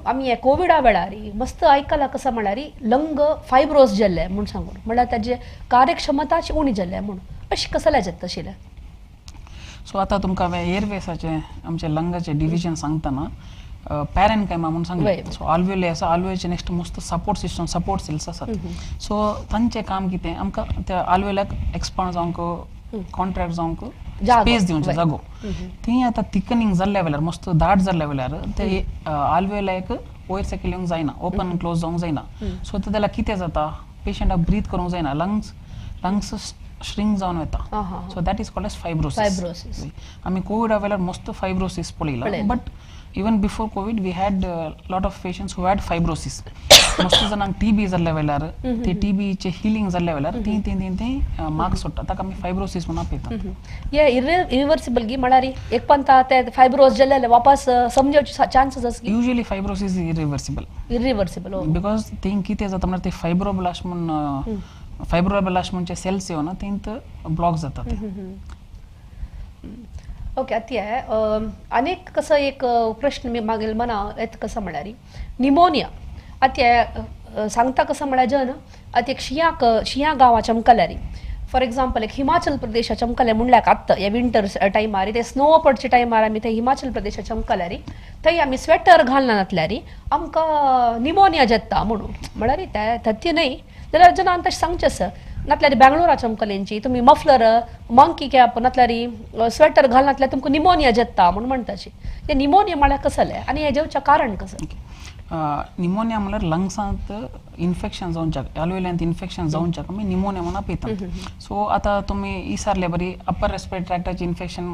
आम्ही या कोविडा वेळारी मस्त आयकला कसं म्हळ्यारी लंग फायब्रोस जाल्ले म्हूण सांगून म्हळ्यार ताजे कार्यक्षमताची उणी जाल्ल्या म्हूण अशी कसल्या जाता तशिल्ले सो आता तुमकां हांवें एअरवेसाचे आमचे लंगाचे डिविजन सांगतना पॅरेनकायमा म्हणून सांगलें सो आल्वेले आसा आल्वेचे नेक्स्ट मस्त सपोर्ट सिस्टम सपोर्ट सेल्स आसात सो तांचें काम कितें आमकां त्या आल्वेलाक एक्सपांड जावंक कॉन्ट्रॅक्ट जावंक स्पेस दिवचे जागो ती आतां थिकनिंग जाल्ल्या वेल्यार मस्त दाट जाल्ल्या वेल्यार ते आल्वेलाक वयर सकयल येवंक जायना ओपन क्लोज जावंक जायना सो ते जाल्यार कितें जाता पेशंटाक ब्रीथ करूंक जायना लंग्स श्रिंक जावन वता so that is called as fibrosis आमी कोविडा वेल्यार मस्त फायब्रोसिस पळयला but even before covid we had lot of patients who had fibrosis मस्त जणांक टीबी जाल्ल्या वेल्यार ते टीबी चे हिलिंग जाल्ल्या वेल्यार ती मार्क सोडटा ताका आमी फायब्रोसिस म्हणून आपयता ये इरिवर्सिबल गी म्हळ्यार एक पंता ते फायब्रोस जाल्ले वापस समजवचे चान्सेस आसा युजली फायब्रोसिस इरिवर्सिबल बिकॉज ते कितें जाता म्हळ्यार ते फायब्रोब्लास्ट म्हणून फायब्रोब्लास्ट म्हणजे सेल्स येवन तेंत ब्लॉक जातात ओके आता अनेक कसं एक प्रश्न मी मागेल मना येत कसं म्हळ्यार निमोनिया आता सांगता कसं म्हळ्यार जन आता एक शिया गांवां चमकल्यारी फॉर एक्झाम्पल एक हिमाचल प्रदेशा चमकले म्हणल्यार आत्ता या विंटर टायमार ते स्नो पडचे टायमार आमी ते हिमाचल प्रदेशा चमकल्यारी थंय आमी स्वेटर घालना नातल्यारी आमकां निमोनिया जाता म्हणून म्हळ्यार ते थत्य न्हय जाल्यार जनान तशें सांगचें आसा नातल्यारी बँगलोरा चमकलेंची तुमी मफलर मंकी कॅप नातल्यारी स्वेटर घाल नातल्यार तुमकां निमोनिया जाता म्हणून म्हणटाची हे निमोनिया म्हळ्यार कसलें आनी हेजें कारण कसं निमोनिया म्हळ्यार लंग्सांत इन्फेक्शन जावंच्याक आल्वेलांत इन्फेक्शन जावंच्याक आमी निमोनिया म्हणून आपयतात सो आतां तुमी इसारले बरी अपर रेस्पिरेटरी ट्रॅक्टाचें इन्फेक्शन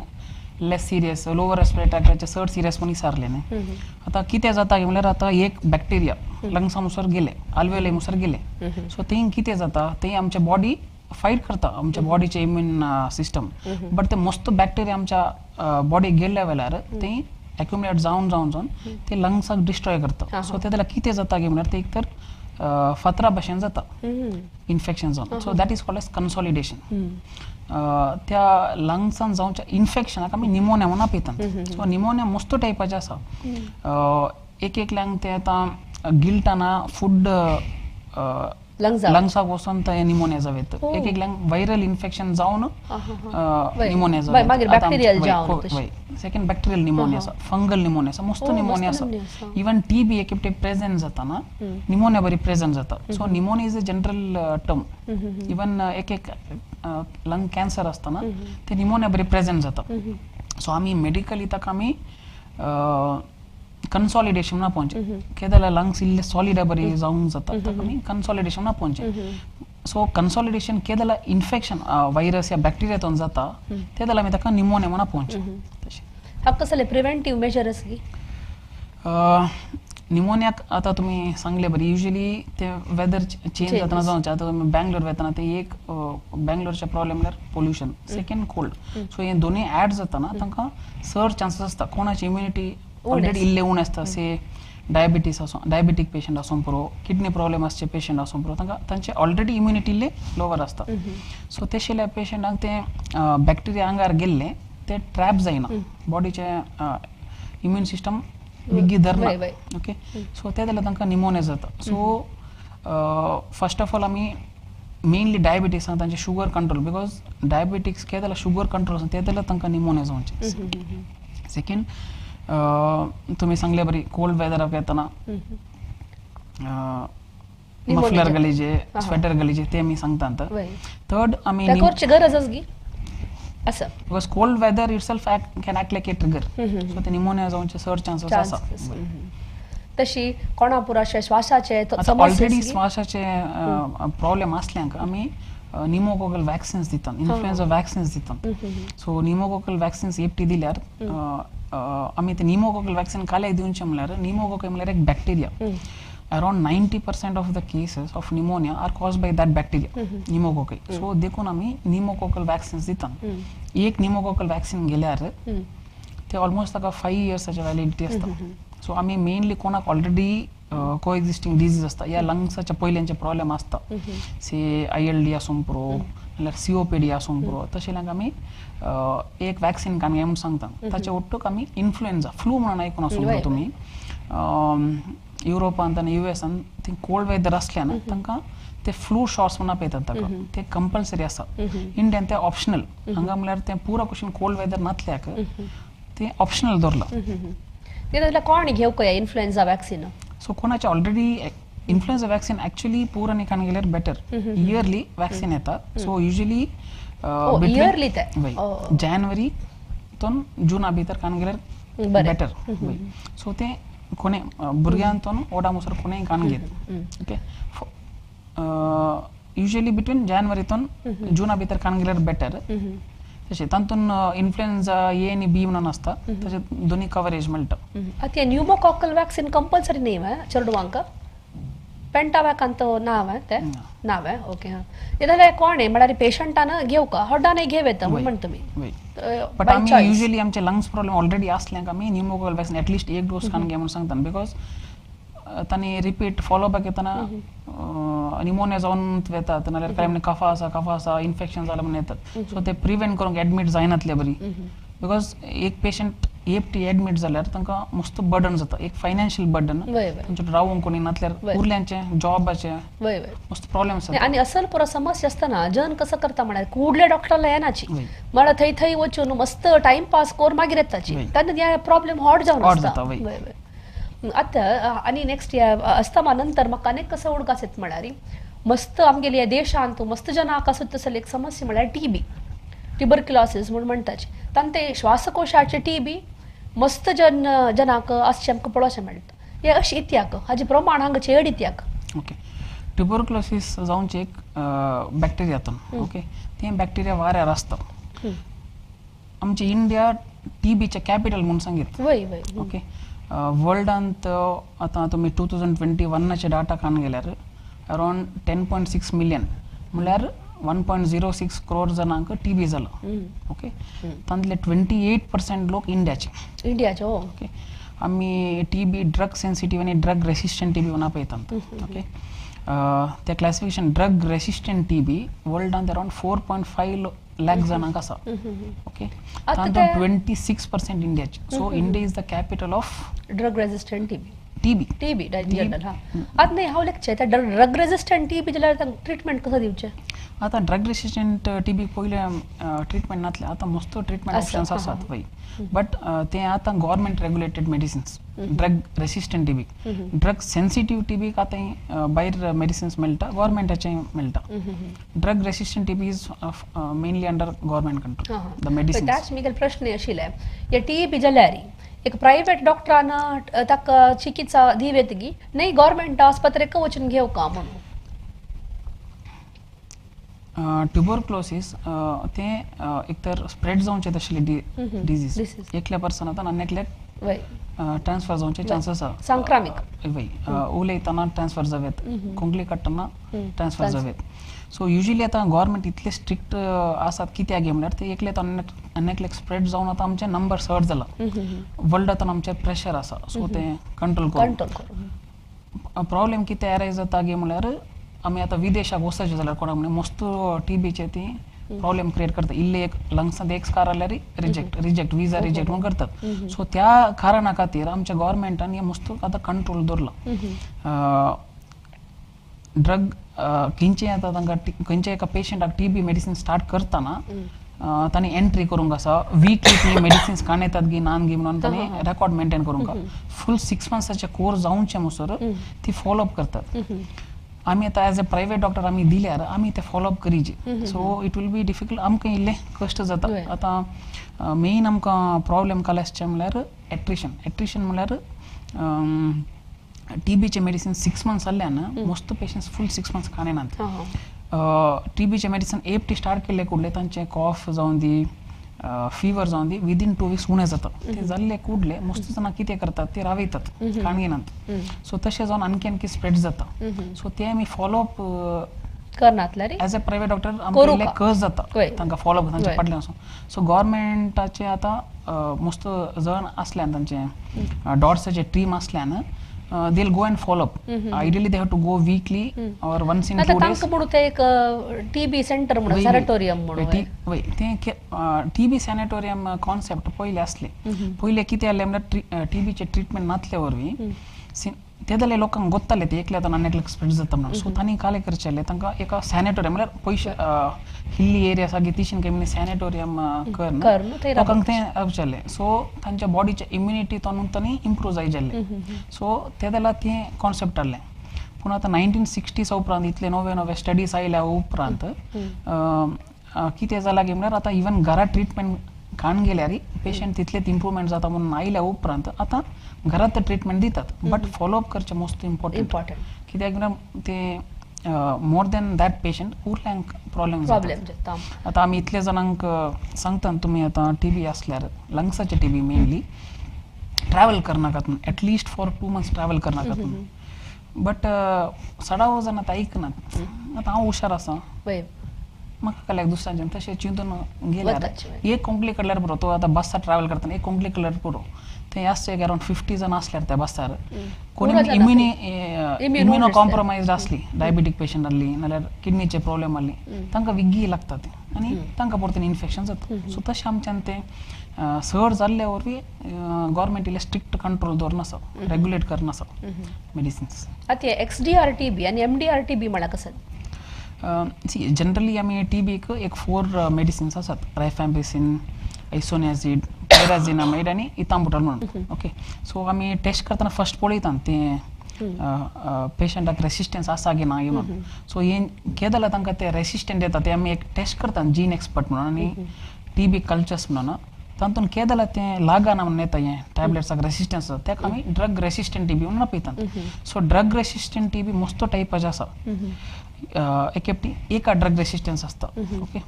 लेस सिरियस लोवर रेस्पिरेटरी ट्रॅक्टाचें चड सिरियस म्हणून इसारलें न्ही आतां कितें जाता म्हळ्यार आतां एक बॅक्टेरिया लंग्सा मुसर गेले आल्वेले मुसर गेले सो थंय कितें जाता थंय आमचे बॉडी फायट करता आमच्या बॉडीचे इम्यून सिस्टम बट ते मस्त बॅक्टेरिया आमच्या बॉडीक गेल्ल्या वेल्यार ते एक्युमुलेट जावन ते लंग्साक डिस्ट्रॉय करता सो ते जाल्यार कितें जाता म्हळ्यार ते एक तर फातरा भशेन जाता इन्फेक्शन जावन so that is called as consolidation त्या लंग्सान जावच्या इन्फेक्शनाक आमी निमोनिया म्हणून आपयतात सो निमोनिया मस्त टायपाचे आसा एकल्यांक ते आतां गिल्टाना फूड लंग्साक वचून ते निमोनिया जावेत एकल्यांक व्हायरल इन्फेक्शन जावन निमोनिया जावेत सेकंड बॅक्टेरियल निमोनिया आसा फंगल निमोनिया आसा मस्त निमोनिया आसा इवन टीबी एक प्रेझेंट जाता ना निमोनिया बरी प्रेझेंट जाता so pneumonia is a general term even एक लंग कॅन्सर आसता ना ते निमोनिया बरी प्रेझेंट जाता सो आमी मेडिकली ताका आमी कंसॉलिडेशन ना पोंचे केदाला लंग्स इल्ले सॉलिड बरी जावंक जाता ताका आमी कंसॉलिडेशन ना पोंचे सो कंसॉलिडेशन केदाला इन्फेक्शन व्हायरस या बॅक्टेरियातून जाता तेदाला आमी ताका निमोनिया म्हणून पोंचे हा कसले प्रिव्हेंटिव्ह मेजर्स गी निमोनियाक आता तुम्ही सांगले बरी युजली ते वेदर चेंज जातना जावंचे आता तुम्ही बँगलोर वेतना ते एक बँगलोरचे प्रॉब्लेम म्हळ्यार पोल्युशन सेकंड कोल्ड सो हे दोन्ही ऍड जातना तांकां चड चान्सेस आसता कोणाची इम्युनिटी ऑलरेडी इल्ले उणे आसता से डायबिटीक पेशंट आसूं पुरो किडनी प्रॉब्लेम आसचे पेशंट आसूं पुरो तांचे ऑलरेडी इम्युनिटी इल्ले लोवर आसता सो तेशिल्ल्या पेशंटांक ते बॅक्टेरिया आंगार गेल्ले ते ट्रॅप जायना बॉडीचे इम्यून सिस्टम बिगी धरना ओके सो ते जाल्यार तांकां निमोनिया जाता सो फर्स्ट ऑफ ऑल आमी मेनली डायबिटीस तांचे शुगर कंट्रोल बिकॉज डायबिटीक्स के जाल्यार शुगर कंट्रोल आसा ते जाल्यार तांकां निमोनिया जावंचे सेकंड तुम्ही सांगले बरी कोल्ड वेदराक येतना मफलर गलीजे स्वेटर गलीजे ते आमी सांगतात थर्ड आमी गरज आसगी असं because cold weather itself can act like a trigger so ते निमोनिया जावंचे चड चान्सेस आसा तशी कोणापुराचे श्वासाचे ऑलरेडी श्वासाचे प्रॉब्लेम आसल्यांक आमी निमोकोकल वॅक्सिन्स दितात इन्फ्लुएन्झा वॅक्सिन्स दितात सो निमोकोकल वॅक्सिन्स एपटी दिल्यार आमी ते निमोकोकल वॅक्सिन काले दिवचे म्हळ्यार निमोकोकल म्हळ्यार एक bacteria around 90% of the cases of pneumonia are caused by that bacteria pneumococcal so देखून आमी निमोकोकल वॅक्सिन्स दितात एक निमोकोकल वॅक्सिन गेल्यार ते ऑलमोस्ट ताका 5 इयर्साची व्हॅलिडिटी आसता सो आमी मेनली कोणाक ऑलरेडी को एक्झिस्टिंग डिजीज आसता या लंग्साच्या पयल्यांचे प्रॉब्लेम आसता से ILD आसूं पुरो नाल्यार COPD आसूं पुरो तशेल्यांक आमी एक वॅक्सिन काडया म्हणून सांगता ताचे ओट्टूक आमी इन्फ्लुएन्झा फ्लू म्हणून आयकून आसूं पुरो तुमी युरोपांत आनी US थंय कोल्ड वेदर असल्यान तांकां ते फ्लू शॉट्स म्हणून येतात ताका ते कंपल्सरी आसा इंडियान ते ऑप्शनल हांगा म्हळ्यार ते पुरा क्वेश्चन कोल्ड वेदर नासल्याक ते ऑप्शनल दवरला तेन्ना कोण घेवक इन्फ्लुएन्जा वॅक्सीन सो कोणाचे ऑलरेडी इन्फ्लुएन्जा वॅक्सीन एक्चुअली पूरा निकान गेल्यार बेटर इयरली वॅक्सीन येता सो युजली इयरली ते जानेवारी तोन जुना भितर कान गेल्यार बेटर सो ते कोणे भुरग्यांतून ओडा मुसर कोणेय कान घेत ओके युजली बिटवीन जानेवारीतून जुना भितर कान गेल्यार बेटर तशें तातून इन्फ्लुएन्जा ए आनी बी म्हणून आसता तशें दोनी कवरेज मेळटा आता न्यूमोकॉकल वॅक्सीन कंपल्सरी न्ही चेडवांक पेंटावॅक ಅಂತ ನಾವ ते नाव ओके हां ಇದೆಲ್ಲ कोण म्हळ्यार पेशंटान घेवक हड्डाने घेवेत म्हणून तुम्ही बट आमी युजली आमचे लंग्स प्रॉब्लेम ऑलरेडी असल्यांक आमी न्यूमोकॉकल वॅक्सीन एटलीस्ट एक डोस कान घे म्हणून सांगतात बिकॉज तांणी रिपीट फॉलो बॅक येतना निमोनिया जावन येतात नाल्यार काय म्हणजे कफा आसा इन्फेक्शन जालां म्हणून येतात सो ते प्रिवेंट करूंक एडमीट जायनातले बरी बिकॉज एक पेशंट एपटी एडमीट जाल्यार तांकां मस्त बर्डन जाता एक फायनान्शियल बर्डन तांचे रावूंक कोणी नातल्यार उरल्यांचे जॉबाचे मस्त प्रॉब्लेम्स जाता आणि असल पुरो समस्या असताना जन कसं करता म्हळ्यार कुडले डॉक्टरला येनाची म्हळ्यार थंय वचून मस्त टाइम पास कोर मागीर येताची तेन्ना प्रॉब्लेम हॉट जावन आता आणि नेक्स्ट अस्तमा नंतर म्हाका अनेक कसं उडकास येत म्हळ्यार मस्त आमगेली देशांत मस्त जनाक आसूं तसली एक समस्या म्हळ्यार टीबी ट्युबरक्युलोसिस म्हणून म्हणटाचे तांते श्वासकोशाचे टीबी मस्त जनाक आसचे आमकां पळोवचें मेळटा हे अशें इत्याक हाजे प्रमाण हांगा चेड इत्याक ओके ट्युबरक्युलोसिस जावनचे एक बॅक्टेरियातून ओके ते बॅक्टेरिया वाऱ्यार आसता आमचे इंडिया टीबीचे कॅपिटल म्हणून सांगित ओके वर्ल्डांत आतां तुमी 2021चे डाटा कान गेल्यार अरावंड 10.6 मिलियन म्हळ्यार 1.06 करोड जनांक टीबी जाला ओके तांतले 28% लोक इंडियाचे ओके आमी टीबी ड्रग सेन्सिटिव्ह आनी ड्रग रेसिस्टंट टीबी म्हणून पळयतात ओके ते क्लासिफिकेशन ड्रग रेसिस्टंट टीबी वर्ल्डांत अरावंड 4.5 लाख जनांक आसा ओके तातूंत 26% इंडियाचे so India is the capital of drug resistant TB general हां आतां न्ही हांव लेखचें ड्रग रेसिस्टंट टीबी जाल्यार ट्रिटमेंट कसो दिवचें आता ड्रग रेसिस्टंट टीबी पहिले ट्रीटमेंट नातले आता मस्त ट्रीटमेंट ऑप्शन्स आसात पळय बट ते आता government regulated medicines drug resistant TB drug sensitive TB आता भायर मेडिसिन्स मेळटा गव्हर्नमेंटाचे मेळटा drug resistant TB is mainly under government control the medicine त्याच मिगेल प्रश्न आशिल्ले हे टीबी जाल्यार एक प्रायवेट डॉक्टरान ताका चिकित्सा दिवेतगी नाही गव्हर्नमेंट आस्पत्रेक वचून घेवका म्हणून ट्युबरक्लोसिस ते एक तर स्प्रेड जावचे तसले डिजीज एकल्या पर्सनांतल्यान आनीकल्याक ट्रान्सफर जावचे चान्सेस आसा संक्रामिक उलयतना ट्रान्सफर जावेत कोंकणी काडटना ट्रान्सफर जावेत सो युजली आता गव्हर्नमेंट इतले स्ट्रिक्ट आसात कित्याक म्हळ्यार ते एकले अनेकल्याक स्प्रेड जावन आता आमचे नंबर चड जाला वर्ल्डांतून आमचे प्रेशर आसा सो ते कंट्रोल करून प्रॉब्लेम कितें एरायज जाता गे म्हळ्यार आमी आतां विदेशाक वचचे जाल्यार कोणाक म्हणजे मस्त टीबीचे ती प्रॉब्लेम क्रिएट करता इल्ले एक लंग्सांत एक स्कार आल्यार रिजेक्ट विजा रिजेक्ट म्हणून करतात सो त्या कारणा खातीर आमच्या गव्हर्नमेंटान हे मस्त आतां कंट्रोल दवरला ड्रग खंयचेय आतां तांकां खंयच्या एका पेशंटाक टीबी मेडिसीन स्टार्ट करतना तांणी एंट्री करूंक आसा वीकली मेडिसिन्स कान येतात गी नान गी म्हणून तांणी रेकॉर्ड मेंटेन करूंक फूल 6 मंथ्साचे कोर्स जावचे म्हणसर ती फॉलोअप करतात आमी आतां एज अ प्रायवेट डॉक्टर आमी दिल्यार आमी ते फॉलोअप करीचे so it will be difficult आमकां इल्ले कश्ट जाता आतां मेन आमकां प्रॉब्लेम काल्यासचे म्हळ्यार एट्रिशन म्हळ्यार टीबीचे मेडिसिन 6 मंथ्स जाल्ल्यान मोस्ट पेशंट्स फूल 6 मंथ्स कान येनात टीबीचे मेडिसिन एपटी स्टार्ट केल्ले कुडले तांचे कॉफ जावन दी फीवर जावन दी विदीन 2 वीक्स उणें जाता ते जाल्ले कुडले मस्त जाणां कितें करतात ते रावयतात कान घेनात सो तशें जावन आणखी आणखी स्प्रेड जाता सो ते आमी फॉलोअप करनातले रे एज अ प्रायवेट डॉक्टर आमकां कस जाता तांकां फॉलोअप तांचे फाटल्यान सो गव्हर्नमेंटाचे आतां मस्त जण आसल्यान तांचे डॉट्साचे team आसल्यान they'll go and follow up. Ideally they have to go weekly or once in आता 2 days. तांकां म्हणून ते एक टीबी सेंटर म्हणून सॅनेटोरियम म्हणून वय ते टीबी सॅनेटोरियम कॉन्सेप्ट पहिले असले पहिले किती आले म्हणजे टीबीचे ट्रीटमेंट नातले वरवी तेदले लोकांक ಗೊತ್ತಲ್ಲ ಏಕ್ಲೆ ಅದ ನನ್ನೆಕ್ಲೆ ಸ್ಪ್ರೆಡ್ ಜತ್ತ ನಾನು ಸೊ ತನಿ ಕಾಲೆ ಖರ್ಚಲ್ಲ ತಂಕ ಏಕ ಸ್ಯಾನಿಟೋರಿಯಂ ಅಂದ್ರೆ ಪೈಸೆ हिल्ली एरिया सागे तीन काही सॅनेटोरियम लोकांक ते आवचले सो तांच्या बॉडीचे इम्युनिटी तोनून तनी इम्प्रूव जाय जाल्ले सो तेदला ते कॉन्सेप्ट आले पूण आता 1960s उपरांत इतले नवे नवे स्टडीज आयल्या उपरांत कितें जाला की म्हणल्यार आता इवन घरा ट्रीटमेंट काण गेल्यार पेशंट तितलेच इम्प्रूवमेंट जाता म्हणून आयल्या उपरांत आता घरात ट्रीटमेंट दितात बट फॉलोअप करचे मोस्ट इम्पॉर्टंट कित्याक ते मोर देन दॅट पेशंट उरल्यांक प्रॉब्लेम जाता आता आमी इतले जणांक सांगता तुम्ही आता टीबी असल्यार लंग्साचे टीबी मेनली ट्रॅव्हल करनाकात एटलीस्ट फॉर 2 months ट्रॅव्हल करनाकात बट सडाव जण आता ऐकनात आता हांव हुशार आसा म्हाका कळ्याक दुसऱ्यांच्यान तशें चिंतून गेल्यार एक कोंकणी कडल्यार पुरो तो आता बसार ट्रॅव्हल करतना एक कोंकणी कडल्यार पुरो ते आसचे अराउंड 50 जण असल्यार त्या बसार कोणी इम्युनो कॉम्प्रोमाइज्ड असली डायबिटीक पेशंट आसली नाल्यार किडनीचे प्रॉब्लेम आसली तांकां विग्गी लागता ते आनी तांकां परतून इन्फेक्शन जाता सो तशें आमच्यान ते सड जाल्ले वरवीं गव्हर्मेंट इल्ले स्ट्रिक्ट कंट्रोल दवरनासा रेग्युलेट करनासा मेडिसिन्स आता एक्सडीआर टीबी आणि एमडीआर टीबी म्हळ्यार कसं जनरली आमी टीबीक एक 4 मेडिसिन्स आसात रायफॅम्पिसिन आयसोनियाझिड पायराझिनामाइड आणि इथांबुटॉल म्हणून ओके सो आमी टेस्ट करतना फर्स्ट पळयतात ते पेशंटाक रेसिस्टन्स आसा की ना म्हणून सो हे केदला तांकां ते रेसिस्टंट येता ते आमी एक टेस्ट करतात जीन एक्सपर्ट म्हणून आनी टीबी कल्चर्स म्हणून तातूंत केदला ते लागना म्हणून येता हे टॅबलेट्साक रेसिस्टन्स आसा तेका आमी ड्रग रेसिस्टंट टीबी म्हणून आपयतात सो ड्रग रेसिस्टंट टीबी मस्त टायपाचे आसा एका ड्रग रेसिस्टन्स आसता ओके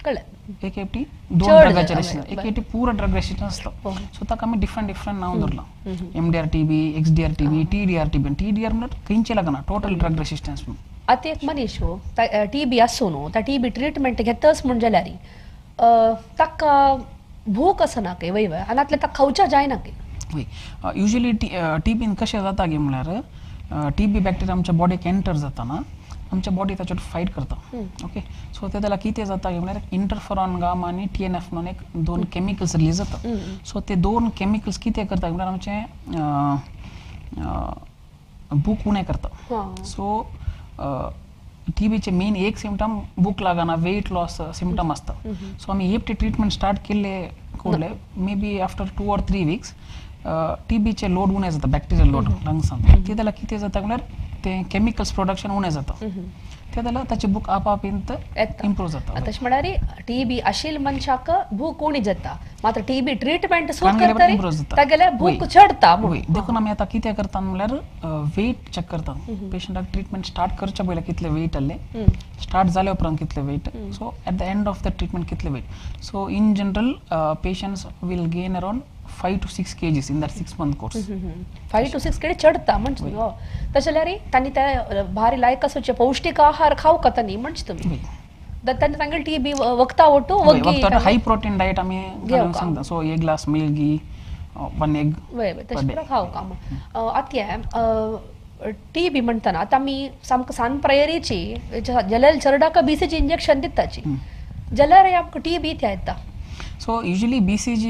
एक 2 ड्रगाचे रेसिस्टन्स एक पूरा ड्रग रेसिस्टन्स आसता सो ताका आमी डिफरंट नांव दवरला MDR TB XDR TB TDR TB TDR म्हणल्यार खंयचे लागना टोटल ड्रग रेसिस्टन्स आता एक मनीस टीबी आसूं न्हू त्या टीबी ट्रीटमेंट घेतच म्हण जाल्यार ताका भूक आसना के वय आनी आतले ताका खावच्या जायना के वय युजली टीबीन कशें जाता गे म्हळ्यार टीबी बॅक्टेरिया आमच्या बॉडीक एंटर जाताना आमच्या बॉडी ताचेर फायट करता ओके सो तेदला कितें जाता म्हळ्यार इंटरफेरॉन गामा आनी TNF म्हणून एक 2 केमिकल्स रिलीज जाता सो ते 2 केमिकल्स कितें करता म्हळ्यार आमचे भूक उणें करता सो टीबीचे मेन एक सिम्पटम भूक लागना वेट लॉस सिम्पटम आसता सो आमी हे ट्रीटमेंट स्टार्ट केल्ले कोडले may be after 2 or 3 weeks टीबीचे लोड उणें जाता बॅक्टेरियल लोड लंग्सांत तेदला कितें जाता म्हळ्यार ते केमिकल्स प्रोडक्शन उणें जाता तेदला ताची भूक आपापींत इम्प्रूव जाता तशें म्हळ्यार टीबी आशिल्ल्या मनशाक भूक उणी जाता मात्र टीबी ट्रीटमेंट सूट करतरी तागेले भूक चडता देखून आमी आतां कितें करता म्हळ्यार वेट चेक करता पेशंटाक ट्रीटमेंट स्टार्ट करच्या पयलीं कितले वेट आसले स्टार्ट जाल्या उपरांत कितले weight so at the end of the treatment कितले weight so in general patients will gain around 5 to 6 kgs in that 6-month course 5 to 6 kg चढता म्हणजे तशें जाल्यार तांणी ते भारी लायक आसोचे पौष्टिक आहार खावंक तांणी म्हणजे तुमी तांणी तांगेली टीबी वखदां ओटू वखदां हाय प्रोटीन डायट आमी सांगता सो एक ग्लास मिल्क घी 1 egg वय तशें पुरो खावंक आतां टीबी म्हणटना आतां आमी सामको सान प्रयरीची जाल्यार चरडाक BCG इंजेक्शन दिताची जाल्यार आमकां टीबी त्या येता सो युजली BCG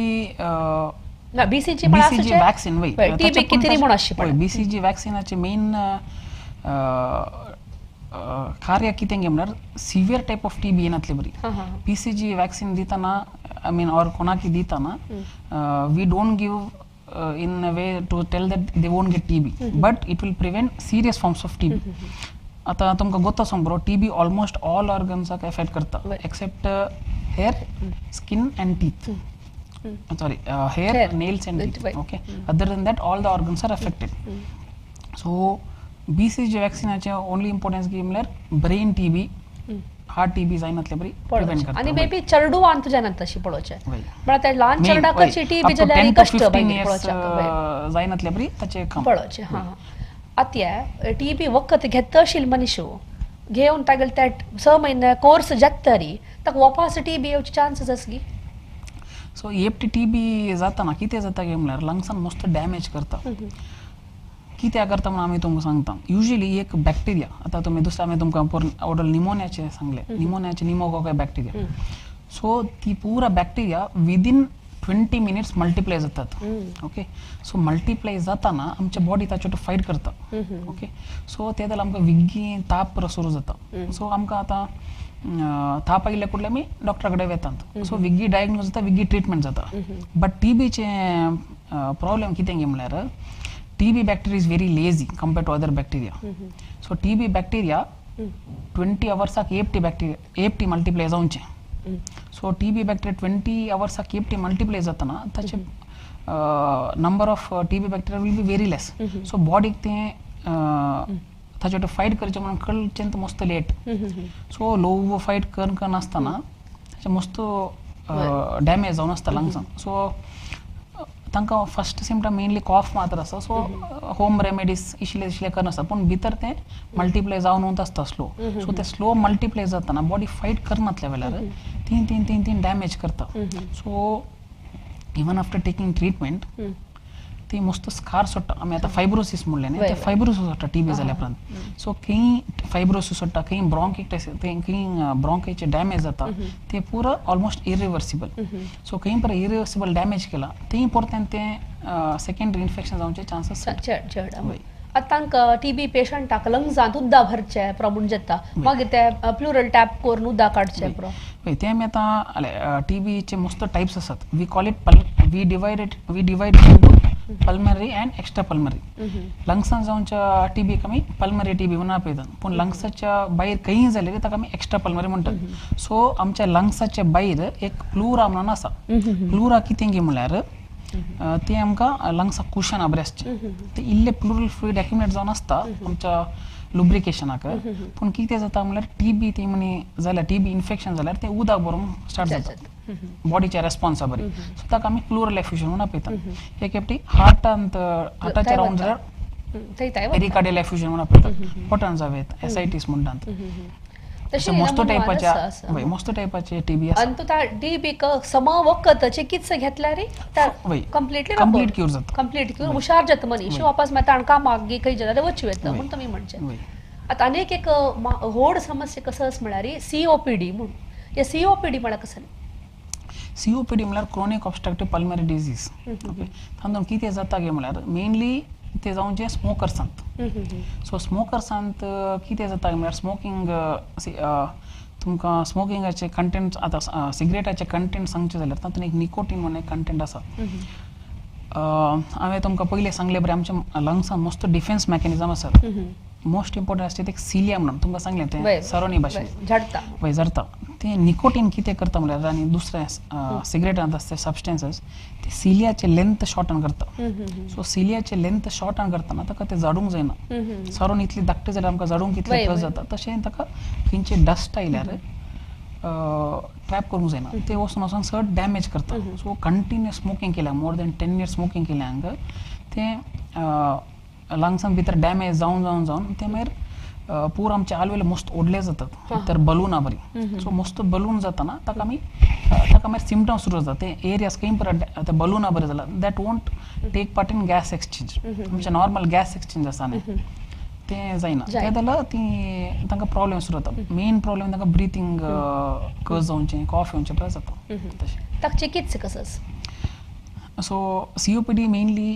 ना BCG वॅक्सीन वय टीबी कितरी म्हण आसची पडटा BCG वॅक्सिनाचे मेन कार्य कितें गे म्हळ्यार सिवियर टायप ऑफ टीबी येनातले बरी BCG वॅक्सीन दिताना आय मीन ऑर कोणाकी दिताना we don't give in a way to tell that they won't get TB but it will prevent serious forms of TB आता तुमकां गोत आसा बरो टीबी ऑलमोस्ट ऑल ऑर्गन्साक एफेक्ट करता except hair skin and teeth sorry hair nails and teeth okay other than that all the organs are affected so BCG वॅक्सिनाचे only importance की म्हळ्यार ब्रेन टीबी हार्ट टीबी जायनातले बरी prevent करता आणि maybe चरडू आंत जायनात तशी पळोवचे पण त्या ल्हान चरडाकची टीबी जाल्यार कष्ट जायनातले बरी ताचे काम पळोवचे हां आत्या टीबी वखत घेत आशिल्ले मनीसो घेवन तागेले त्या 6 महिने कोर्स जातरी ताका वापस टीबी येवचे चान्सेस आसली सो टीबी जाताना कितें जाता गे म्हळ्यार लंग्सान मस्त डॅमेज करता कित्याक करता म्हणून आमी तुमकां सांगता युजली एक बॅक्टेरिया आतां तुमी दुसरा हांवें तुमकां ऑर्डर निमोनियाचें सांगलें निमोनियाचें निमोकॉकाय बॅक्टेरिया सो ती पुरा बॅक्टेरिया विदीन 20 मिनिट्स मल्टिप्लाय जातात ओके सो मल्टिप्लाय जाताना आमच्या बॉडी ताचे फायट करता ओके सो ते जाल्यार आमकां विग्गी ताप सुरू जाता सो आमकां आतां ताप आयिल्ल्या कुठले आमी डॉक्टरा कडेन वेतात सो विग्गी डायग्नोज जाता विग्गी ट्रिटमेंट जाता बट टीबीचे प्रॉब्लेम कितें गे म्हळ्यार TB bacteria is very lazy compared to other bacteria so TB bacteria 20 अवर्साक एपटी मल्टिप्लाय जावचें सो टीबी बॅक्टेरिया 20 अवर्साक एपटी मल्टिप्लाय जातना ताचे number of TB bacteria will be very less so बॉडीक तें ताचे फायट करचें म्हणून कळचें तर मस्त लेट सो लो फायट करून आसतना ताचे मस्त डॅमेज जावन आसता लंग्सांक सो तांकां फर्स्ट सिम्पटम मेनली कॉफ मात्र आसा सो होम रेमेडीज इशले करनासता पूण भितर तें मल्टिप्लाय जावन वता आसता स्लो सो ते स्लो मल्टिप्लाय जातना बॉडी फायट करनातल्या वेळार तीन डॅमेज करता so even after taking treatment ती मस्त स्कार सोडटा आमी आतां फायब्रोसीस म्हणलें न्ही ते फायब्रोसीस सोडटा टीबी जाल्या उपरांत सो खंय फायब्रोसीस सोडटा खंय ब्रॉन्कायटिस खंय ब्रॉन्कायचे डॅमेज जाता ते पुरो ऑलमोस्ट इरिवर्सिबल सो खंय पर इरिवर्सिबल डॅमेज केला तें परतें तें सेकंडरी इन्फेक्शन जावचे चान्सेस चड आतां तांकां टीबी पेशंटाक लंग्सांत उदक भरचें प्रॉब्लेम जाता मागीर ते प्लुरल टॅप करून उदक काडचें पळय ते आमी आतां टीबीचे मस्त टायप्स आसात we call it we divide into pulmonary and extra pulmonary लंग्सान जावच्या टीबीक आमी पल्मरी टीबी म्हणून आपयतात पूण लंग्साच्या भायर खंय जाल्यार ताका आमी एक्स्ट्रा पल्मरी म्हणटात सो आमच्या लंग्साच्या भायर एक प्लुरा म्हणून आसा प्लुरा कितें गे म्हळ्यार ते आमकां लंग्साक कुशन बरें आसचें ते इल्ले प्लुरल फ्लुइड एक्युमुलेट जावन आसता आमच्या लुब्रिकेशनाक पूण कितें जाता म्हळ्यार टीबी ती म्हणी जाल्यार टीबी इन्फेक्शन जाल्यार तें उदक भरूंक स्टार्ट जाता बॉडीच्या रेस्पॉन्सा बरी सो ताका आमी प्लुरल एफ्युजन म्हणून आपयतात एक एपटी हार्टाच्या रावंड जाल्यार पेरिकार्डियल एफ्युजन म्हणून आपयतात पोटान जावेत एसायटीस म्हणटात मस्त टायपाचे टीबी आसा आनी त्या टीबीक समवकत चिकित्सा घेतल्यार कंप्लीट क्यूर जाता कंप्लीट क्यूर हुशार जाता मनीस वापस मागीर ताणें कामाक गी खंय जाल्यार वचूं येता म्हूण तुमी म्हणचें आतां आनीक एक व्हड समस्या कसो आसा म्हळ्यार सीओपीडी म्हूण हे सीओपीडी म्हळ्यार कसो सीओपीडी म्हळ्यार chronic obstructive pulmonary disease okay तातूंत कितें जाता गे म्हळ्यार मेनली ते जावचे स्मोकर्सांत सो स्मोकर्सांत कितें जाता म्हळ्यार स्मोकींग तुमकां स्मोकिंगाचे कंटेंट आतां सिगरेटाचे कंटेंट सांगचे जाल्यार तातूंत एक निकोटीन म्हणून एक कंटेंट आसा हांवें तुमकां पयलीं सांगलें बरें आमच्या लंग्सान मस्त डिफेन्स मेकॅनिझम आसा मोस्ट इम्पॉर्टंट आसता एक सिलिया म्हणून तुमकां सांगलें तें सरोनी भाशेन झडटा ते निकोटीन कितें करता म्हळ्यार आनी दुसरे सिगरेटांत आसता सबस्टेन्सेस ते सिलियाचे लेंथ शॉर्टन करता सो सिलियाचे लेंथ शॉर्टन करतना ताका ते जाडूंक जायना सरोन इतली धाकटे जाल्यार आमकां जाडूंक कितले त्रास जाता तशें ताका खंयचे डस्ट आयल्यार ट्रॅप करूंक जायना ते वचून चड डॅमेज करता सो कंटिन्युअस स्मोकिंग केल्या मोर दॅन 10 years स्मोकिंग केल्यांक ते लंग्सान भितर डॅमेज जावन ते मागीर पूर आमचे आलवेले मस्त ओडले जातात तर बलूना बरी सो मस्त बलून जातना ताका मागीर सिम्पटम सुरू जाता ते एरियाज खंय परत बलूना बरें जाला that won't take part in gas exchange आमचे नॉर्मल गॅस एक्सचेंज आसा न्ही ते जायना ते जाल्यार ती तांकां प्रॉब्लेम सुरू जाता मेन प्रॉब्लेम तांकां ब्रिथींग कज जावचें कॉफ येवचें बरें जाता तशें ताका चिकित्सा कसो आसा सो सीओपीडी मेनली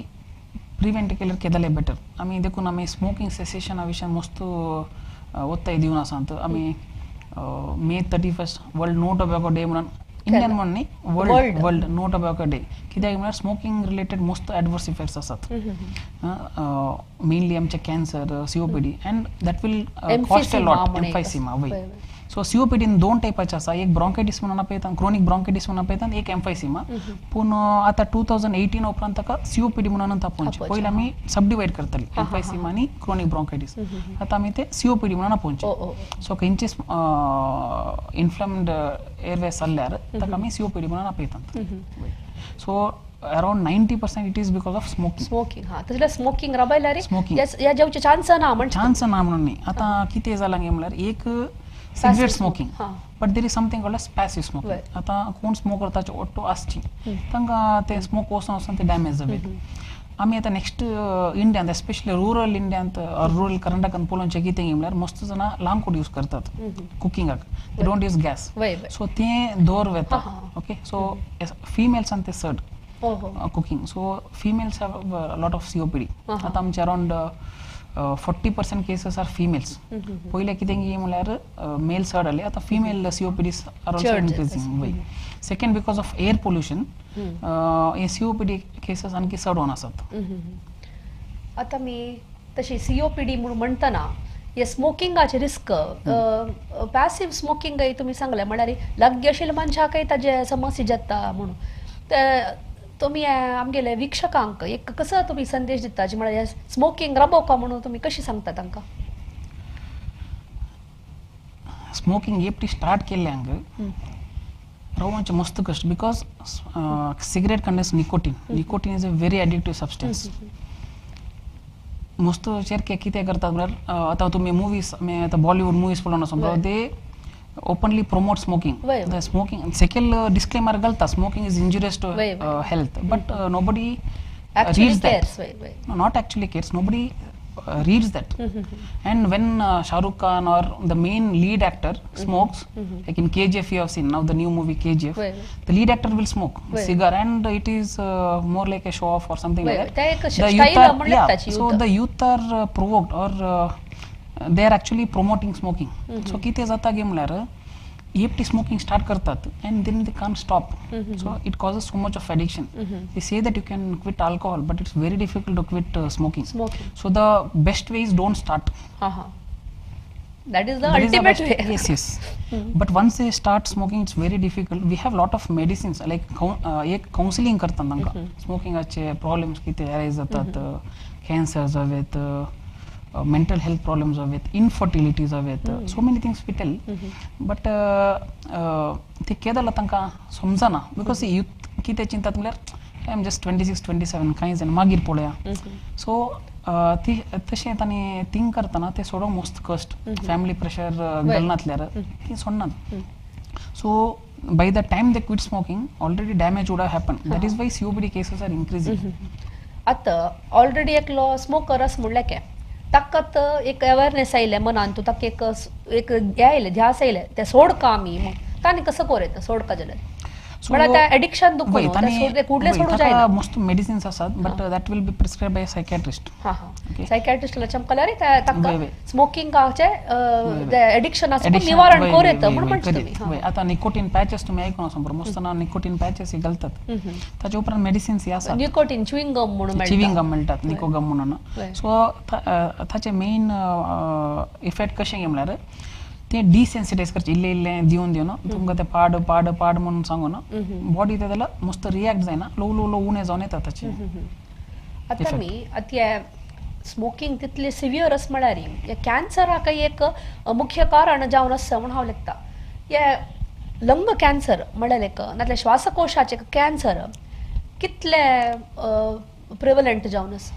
प्रिवेंट केल्यार केदाले बेटर आमी देखून आमी स्मोकिंग सेसेशना विशयान मस्त ओत्ताय दिवन आसात आमी May 31st world no tobacco day म्हणून इंडियन म्हणून न्ही वर्ल्ड नो टोबॅको डे कित्याक म्हळ्यार स्मोकिंग रिलेटेड मस्त एडवर्स इफेक्ट्स आसात मेनली आमचे cancer COPD and that will cost a lot emphysema वय सो सीओपीडीन 2 टायपाचे आसा एक ब्रॉन्कायटीस म्हणून आपयतात क्रोनीक ब्रॉन्कायटीस म्हणून आपयतात एक एम्फायसिमा पूण आतां 2018 उपरांत ताका सीओपीडी म्हणून आपोवचे पयलीं आमी सब डिवायड करताली एम्फायसिमा आनी क्रोनीक ब्रॉन्कायटीस आतां आमी ते सीओपीडी म्हणून आपोवचे सो खंयचे इन्फ्लॅम्ड एअरवेज जाल्ल्यार ताका आमी सीओपीडी म्हणून आपयतात so around 90% it is because of smoking तसल्या स्मोकिंग राबयल्यार ह्या जेवचे चान्स ना म्हणून न्ही आतां कितें जालां गे म्हळ्यार एक cigarette smoking but there is something called as passive smoking आता कोण स्मोक करताचे ओट्टो आसची तांकां ते स्मोक वचून ते डॅमेज जावे आमी आतां नेक्स्ट इंडियांत एस्पेशली रुरल इंडियांत रुरल कर्नाटकान पळोवनचें कितें म्हळ्यार मस्त जाणां लांकूड यूज करतात कुकिंगाक, दे डोंट यूज गॅस. वय वय सो तें दवर वेता. ओके, सो फिमेल्सान ते चड ओहो cooking. So females have lot of COPD. आतां आमचे अराउंड 40% केसेस आर फिमेल्स. पयले कितें म्हळ्यार मेल चड आसले, आतां female COPDs are also increasing. वय second because of air pollution हे COPD केसेस आणखी चड होवन आसात. आता मी तशी COPD म्हणून म्हणटना हे स्मोकिंगाचे रिस्क पॅसिव्ह स्मोकिंग तुम्ही सांगले म्हळ्यार लग्न आशिल्ल्या मनशाकय ताजे समस्या जाता म्हणून तुम्ही आमगेले वीक्षकांक एक कसो तुम्ही संदेश दिता जे म्हळ्यार स्मोकिंग रबोवका म्हणून तुम्ही कशी सांगता तांकां? स्मोकिंग एपटी स्टार्ट केल्ल्यांक रावचे मस्त कष्ट because cigarette contains nicotine. Nicotine is a very addictive substance. मस्त चेरके कितें करतात म्हळ्यार आतां तुमी मुवीज आतां बॉलिवूड मुवीज पळोवन आसा दे openly promote smoking. The smoking second disclaimer galta smoking is injurious to health, but nobody reads that. No, not actually cares. Nobody reads that. And when Shah Rukh Khan or the main lead actor smokes, like in KGF you have seen now the new movie KGF, the lead actor will smoke cigar and it is more like a show off or something like that. The youth are, yeah, so the youth are provoked or they are actually promoting smoking. So कितें जाता गे म्हळ्यार एपटी smoking start करतात and then they can't stop. So it causes so much of addiction. They say that you can quit alcohol, but it's very difficult to quit smoking. So the best way is don't start. That is the ultimate way. Yes, yes. But once they start smoking, it's very difficult. We have lot of medicines like एक counseling करतात तांकां स्मोकिंगाचे problems कितें arise जातात, cancers हवेत, mental health problems with infertilities with so many things we tell, but ते केदाला तांकां समजना because youth कितें चिंतात म्हळ्यार आय एम जस्ट 26-27 कांय जायना मागीर पळोवया. सो ती तशें तांणी थिंक करतना ते सोडोंक मस्त कश्ट, फॅमिली प्रेशर गलनातल्यार ती सोडनात. So by the time they quit smoking already damage would have happened. That is why COPD cases are increasing. आता ऑलरेडी एकलो स्मोकर आस म्हणलें के ताकत एक अवेअरनेस आयले मनान तूं ताका एक हें आयलें ध्यास आयलें तें सोडका आमी मग तांणी कसं कोरयता सोडका जाल्यार म्हळ्यार तें एडिक्शन दुखून कुडलें सोडूं जायना. मोस्ट मेडिसिन्स आसात but that will be prescribe by psychiatrist. सायकॅट्रिस्टला चमकल्यार ताका स्मोकिंगाचे एडिक्शन आसा निवारण कोरयता म्हणून म्हणटा तुमी. आतां निकोटीन पॅचेस तुमी आयकून आसा बरो मस्त ना निकोटीन पॅचेस घालतात ताचे उपरांत मेडिसिन्स आसात निकोटीन च्युइंग गम म्हणून च्युइंग गम मेळटात निकोगम म्हणून. सो ताचे मेन इफेक्ट कशें म्हळ्यार ते डिसेन्सिटायज करचे इल्लें इल्लें दिवन दिवन तुमकां तें पाड पाड पाड म्हणून सांगून बॉडी तेला मस्त रियॅक्ट जायना ल्हव ल्हव ल्हव उणें जावन येता ताचे. आतां मी आतां स्मोकिंग तितलें सिवियर आसा म्हळ्यार हे कॅन्सराकय एक मुख्य कारण जावन आसा म्हूण हांव लेखता. हे लंग कॅन्सर म्हळ्यार एक नाजाल्यार श्वासकोशाचे कॅन्सर कितले प्रिवलंट जावन आसा?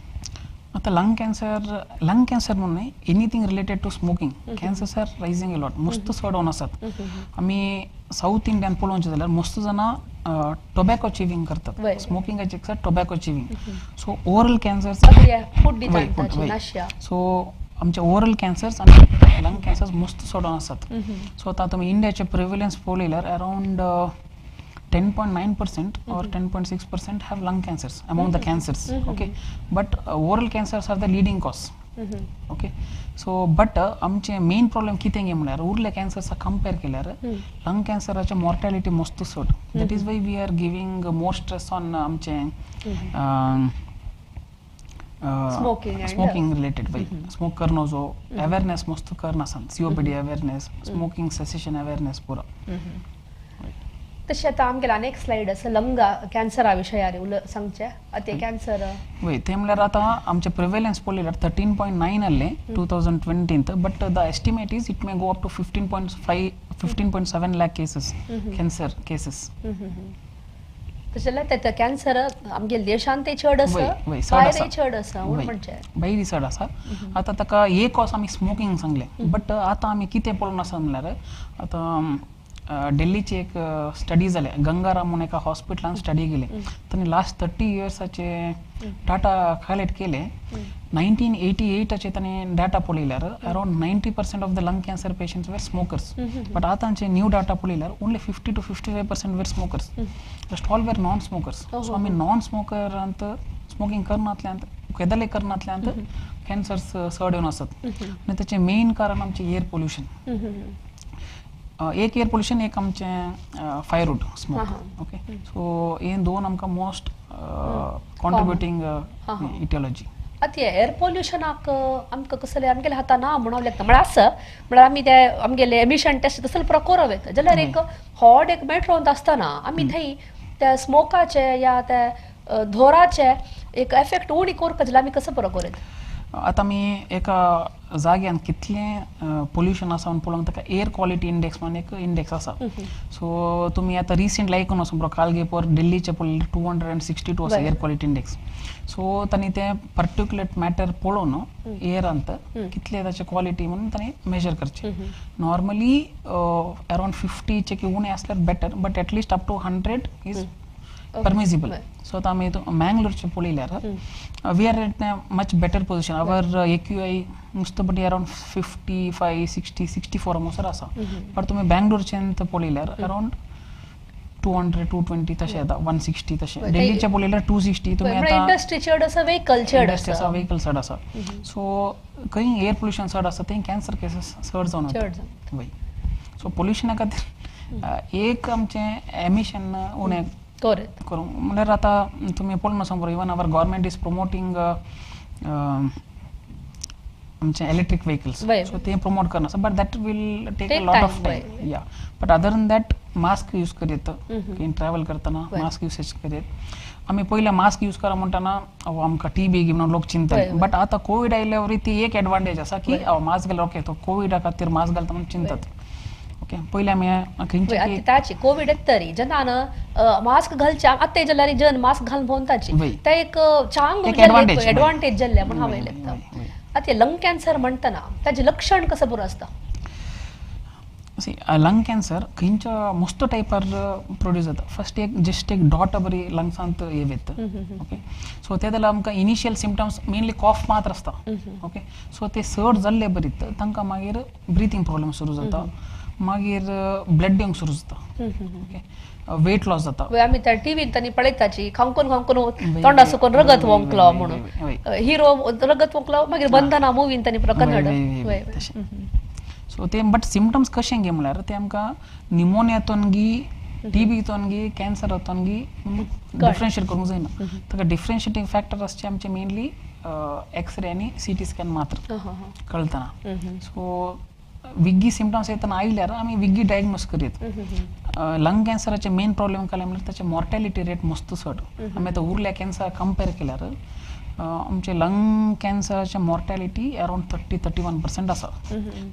आता लंग कॅन्सर म्हणून न्ही anything related to smoking cancers are rising a lot मस्त चड होवन आसात. आमी साऊथ इंडियान पळोवचें जाल्यार मस्त जाणां टोबॅको चिविंग करतात स्मोकिंगाचे एक tobacco chewing. So oral cancers so आमचे ओरल कॅन्सर्स आनी लंग कॅन्सर्स मस्त चड होवन आसात. सो आतां तुमी इंडियाचे प्रिव्हलन्स पळयल्यार around 10.9% or 10.6% have lung cancers among the cancers. Okay, but oral cancers are the leading cause. Okay, so but आमचे मेन प्रॉब्लेम कितें गे म्हळ्यार उरले कॅन्सर्सा कंपेर केल्यार लंग कॅन्सराचे मॉर्टॅलिटी मस्त चड. That is why we are giving more stress on आमचे स्मोकिंग रिलेटेड बाय स्मोक करनो जो अवेअरनेस मस्त करनासन COPD awareness smoking cessation awareness पुरो. तशें आतां आमगेलो आनी एक स्लायड आसा लंग कॅन्सरा विशयार सांगचें. आतां कॅन्सर वय तें म्हळ्यार आतां आमचे प्रिवेलन्स पळयल्यार 13.9 आहलें 2020 but the estimate is it may go up to 15.7 lakh cases cancer cases. तशें जाल्यार ते कॅन्सर आमगेल्या देशांतय चड आसा भायरय चड आसा म्हूण म्हणचें. भायरय चड आसा. आतां ताका एक कॉज आमी स्मोकिंग सांगलें बट आतां आमी कितें पळोवन आसा म्हळ्यार आतां डेल्लीची एक स्टडी जाले गंगाराम म्हणून एका हॉस्पिटलान स्टडी केले त्यांनी लास्ट 30 इयर्साचे डाटा कलेक्ट केले 1988 त्यांनी डाटा पळयल्यार around 90% of the lung cancer patients were smokers but आतांचे न्यू डाटा पळयल्यार only 50 to 55% were smokers just all were non smokers so आमी नॉन स्मोकर अंत स्मोकिंग करनातल्यांत केदले करनातल्यांत कॅन्सर्स चड येवन आसात आनी त्याचे मेन कारण आमचे एअर पोल्युशन एक एअर पोल्युशन एक आमचे फायरवूड स्मोक ओके सो हे दोन आमकां मोस्ट कॉन्ट्रिब्युटींग इटियोलॉजी आता एअर पोल्युशनाक आमकां कसले आमगेले हाता ना म्हणून लागता म्हळ्यार आसा म्हळ्यार आमी ते आमगेले एमिशन टेस्ट तसले प्रकार वयता जाल्यार एक हॉट एक मेट्रोंत आसतना आमी थंय त्या स्मोकाचे या त्या धोराचे एक एफेक्ट उणी करता जाल्यार आमी कसो प्रकार वयता आता मी एका जाग्यान कितले पोल्युशन आसा म्हणून पळोवंक ताका एअर क्वालिटी इंडेक्स म्हणून एक इंडेक्स आसा सो तुम्ही आता रिसेंटली आयकून आसूं कालगेपर दिल्लीचे पळयलें 262 आसा एअर क्वालिटी इंडेक्स सो तांणी ते पर्टिक्युलेट मॅटर पळोवन एअरांत कितले ताचे क्वालिटी म्हणून तांणी मेजर करचे नॉर्मली अराउंड 50 चे की उणे असल्यार better but at least up to 100 is permissible so आता आमी मँगलोरचे पळयल्यार we are at much better position our AQI नुसतेपटी अराउंड 55 60 64 म्हणसर आसा बट तुम्ही बँगलोरचे पळयल्यार अराउंड 200 220 तशें येता 160 तशें दिल्लीचे पळयल्यार 260 तुम्ही आता इंडस्ट्री चड आसा व्हेकल चड आसा व्हेकल चड आसा सो खंय एअर पोल्युशन चड आसा थंय कॅन्सर केसेस चड जावन वय सो पोल्युशना खातीर एक आमचे एमिशन उणें करूं म्हळ्यार आतां तुमी पळोवन आसा बरो even our government is promoting आमचे इलेक्ट्रीक व्हेकल्स सो ते प्रमोट करना but that will take a lot of time या but other than that mask use करीत ट्रॅव्हल करतना मास्क युसेज करीत आमी पयले मास्क यूज करा म्हणटना आमकां टीबी बी म्हणून लोक चिंतले बट आतां कोविड आयल्यावर ती एक एडवांटेज आसा की मास्क घालून ओके तो कोविडा खातीर मास्क घालता म्हणून चिंतात ओके पयले आमी ताची कोविड तरी जनान मास्क घालच्या आतां जाल्यार जन मास्क घालून भोंवताची ते एक चांग एडवांटेज जाल्ले म्हणून हांवें लेखता आता लंग कॅन्सर म्हणटना ताचे लक्षण कसं पुरो आसता लंग कॅन्सर खंयच्या मस्त टायपार प्रोड्यूस जाता फर्स्ट एक जस्ट एक डॉट बरी लंग्सांत हे वेत ओके सो ते जाल्यार आमकां इनिशियल सिम्पटम्स मेनली कॉफ मात्र आसता ओके सो ते चड जाल्ले बरीत तांकां मागीर ब्रिथींग प्रॉब्लेम सुरू जाता मागीर ब्लड येवंक सुरू जाता ओके वेट लॉस जाता आमी त्या टीव्हीन तांणी पळयताची खांकून खांकून तोंडा सुकून रगत वोंकलो म्हणून हिरो रगत वोंकलो मागीर बंधना मुवीन तांणी प्रकरण सो ते बट सिम्पटम्स कशे घे म्हळ्यार ते आमकां निमोनियातून गी टीबीतून गी कॅन्सरातून गी डिफरन्शिएट करूंक जायना ताका डिफरन्शिएटिंग फॅक्टर आसचे आमचे मेनली एक्सरे आनी CT स्कॅन मात्र कळतना सो विग्गी सिम्पटम्स येतना आयल्यार आमी विग्गी डायग्नोज करीत लंग कॅन्सराचे मेन प्रॉब्लेम काय म्हळ्यार ताचे मॉर्टॅलिटी रेट मस्त चड आमी आतां उरल्या कॅन्सर कंपेर केल्यार आमचे लंग कॅन्सराचे मॉर्टॅलिटी अराउंड 30-31% आसा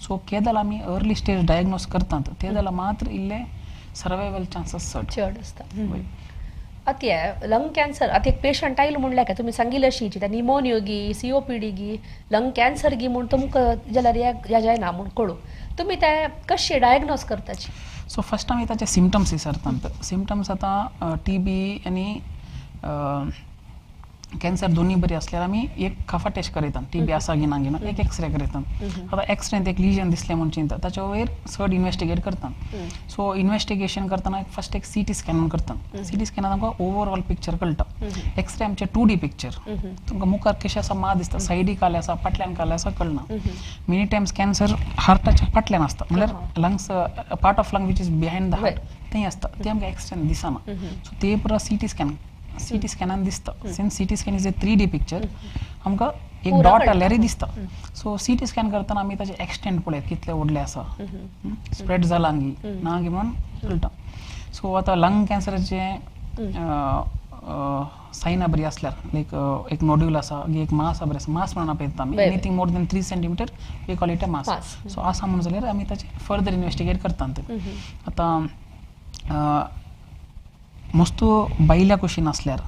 सो केदल आमी अर्ली स्टेज डायग्नोज करतात ते जाल्यार मात्र इल्ले सर्वायवल चान्सेस चड आसता आता लंग कॅन्सर आता एक पेशंट आयलो म्हणल्यार काय तुमी सांगिल्ले अशी त्या निमोनियो गी COPD गी लंग कॅन्सर गी म्हूण तुमकां जाल्यार ह्या जायना म्हूण कळू तुमी ते कशे डायग्नोज करताचे सो फर्स्ट आमी ताचे सिम्पटम्स विचारतात सिम्पटम्स आतां TB आनी कॅन्सर दोन्ही बरी असल्यार आमी एक काफा टेस्ट करयतात TB आसा की ना घेना एक एक्सरे करयतात आतां एक्सरेंत एक लिजन दिसलें म्हणून चिंतात ताचे वयर चड इन्वेस्टिगेट करतात सो इन्वेस्टिगेशन करतना फर्स्ट एक CT स्कॅन करतात CT स्कॅनात आमकां ओवरऑल पिक्चर कळटा एक्सरे आमचे 2D पिक्चर तुमकां मुखार कशें आसा मा दिसता सायडीक आले आसा फाटल्यान काले आसा कळना मेनी टायम्स कॅन्सर हार्टाच्या फाटल्यान आसता म्हळ्यार lungs part of lung which is behind the heart थंय आसता ते आमकां एक्सरेन दिसना सो ते पुरो CT स्कॅनान दिसता since CT scan is a 3D picture आमकां एक डॉट आल्यारय दिसता सो CT स्कॅन करतना आमी ताचे एक्सटेंट पळयत कितले व्हडले आसा स्प्रेड जाला गी ना गी म्हणून कळटा सो आतां लंग कॅन्सराचे सायना बरी असल्यार लायक एक नोड्यूल आसा एक मास बरें आसा मास म्हणून आपयता आमी anything more than 3 centimetre we call it a mass so आसा म्हणून जाल्यार आमी ताचे फर्दर इन्वेस्टिगेट करतात आतां मस्त बायल्या कुशीन असल्यार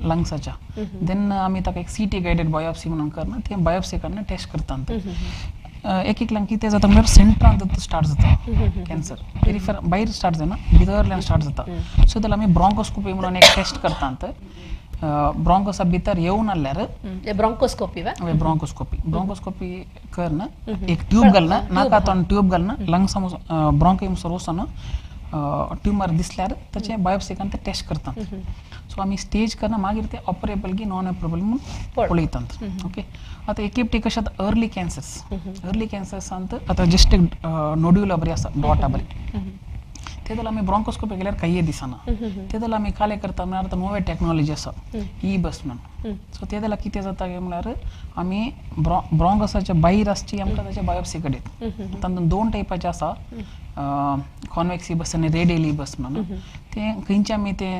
लंग्साच्या देन आमी ताका एक CT गायडेड बायोप्सी म्हणून करना ते बायोप्सी कडनं टेस्ट करतात एक एक कितें जाता म्हळ्यार सेंटरांत स्टार्ट जाता कॅन्सर पेरिफेर भायर स्टार्ट जायना भितरल्यान स्टार्ट जाता सो तेला आमी ब्रोंकोस्कोपी म्हणून एक टेस्ट करतात ब्रोंकोसा भितर येवन नाल्यार ब्रोंकोस्कोपी ब्रोंकोस्कोपी करना एक ट्यूब घालना नाकातोंड ट्यूब घालना लंग्स ब्रोंकियम्सर वचून ट्यूमर दिसल्यार ताचे बायोप्सी टेस्ट करतात सो आमी स्टेज करना मागीर ते ऑपरेबल की नॉन ऑपरेबल म्हणून पळयतात ओके आतां एक एक कशें आतां अर्ली कॅन्सर्सांत आतां जस्ट एक नोड्युला बरी आसा डॉटा बरी ते जाल्यार आमी ब्रोंकोस्कोपी केल्यार कांय दिसना ते जाल्यार आमी काले करता म्हळ्यार आतां नोवे टॅक्नोलॉजी आसा बस म्हणून सो ते जाल्यार कितें जाता म्हळ्यार आमी ब्रोंकोसाच्या भायर आसची आमकां ताचे बायोप्सी काडयत तातूंत दोन टायपाचे आसा कॉन्वेक्स बस आनी रेडियल बस म्हणून ते खंयचे आमी ते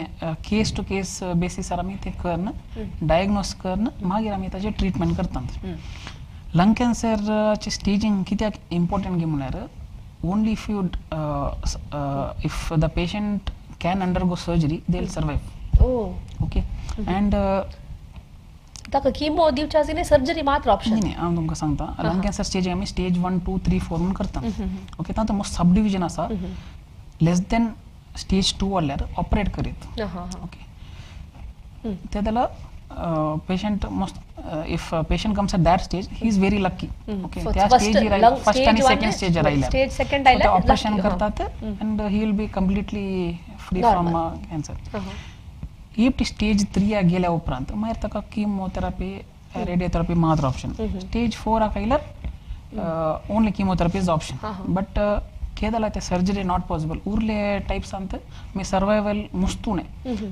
केस टू केस बेसिसार आमी ते करन डायग्नोस करन मागीर आमी ताचे ट्रिटमेंट करतात लंग कॅन्सरचे स्टेजींग कित्याक इम्पॉर्टंट गे म्हळ्यार only if the patient can undergo surgery they'll survive okay and ताका कीमो दिवचाची नाही सर्जरी मात्र ऑप्शन नाही हांव तुमकां सांगता लंग कॅन्सर स्टेज आमी स्टेज 1 2 3 4 म्हणून करता ओके तातूंत मोस्ट सब डिविजन आसा लेस देन स्टेज 2 वाल्यार ऑपरेट करीत ओके ते जाल्यार patient must if a patient comes at that stage he is very lucky okay त्या स्टेजीर फर्स्ट आणि सेकंड स्टेजीर आयल्यार स्टेज सेकंड आयल्यार ऑपरेशन करतात and he will be completely free from cancer if stage 3 गेल्या उपरांत मागीर ताका किमोथेरपी रेडियोथेरपी मात्र ऑप्शन स्टेज 4 आयल्यार only chemotherapy is option but केदाला ते सर्जरी नॉट पॉसिबल उरले टाइप्स अंत मी सर्वाइवल मुस्तूने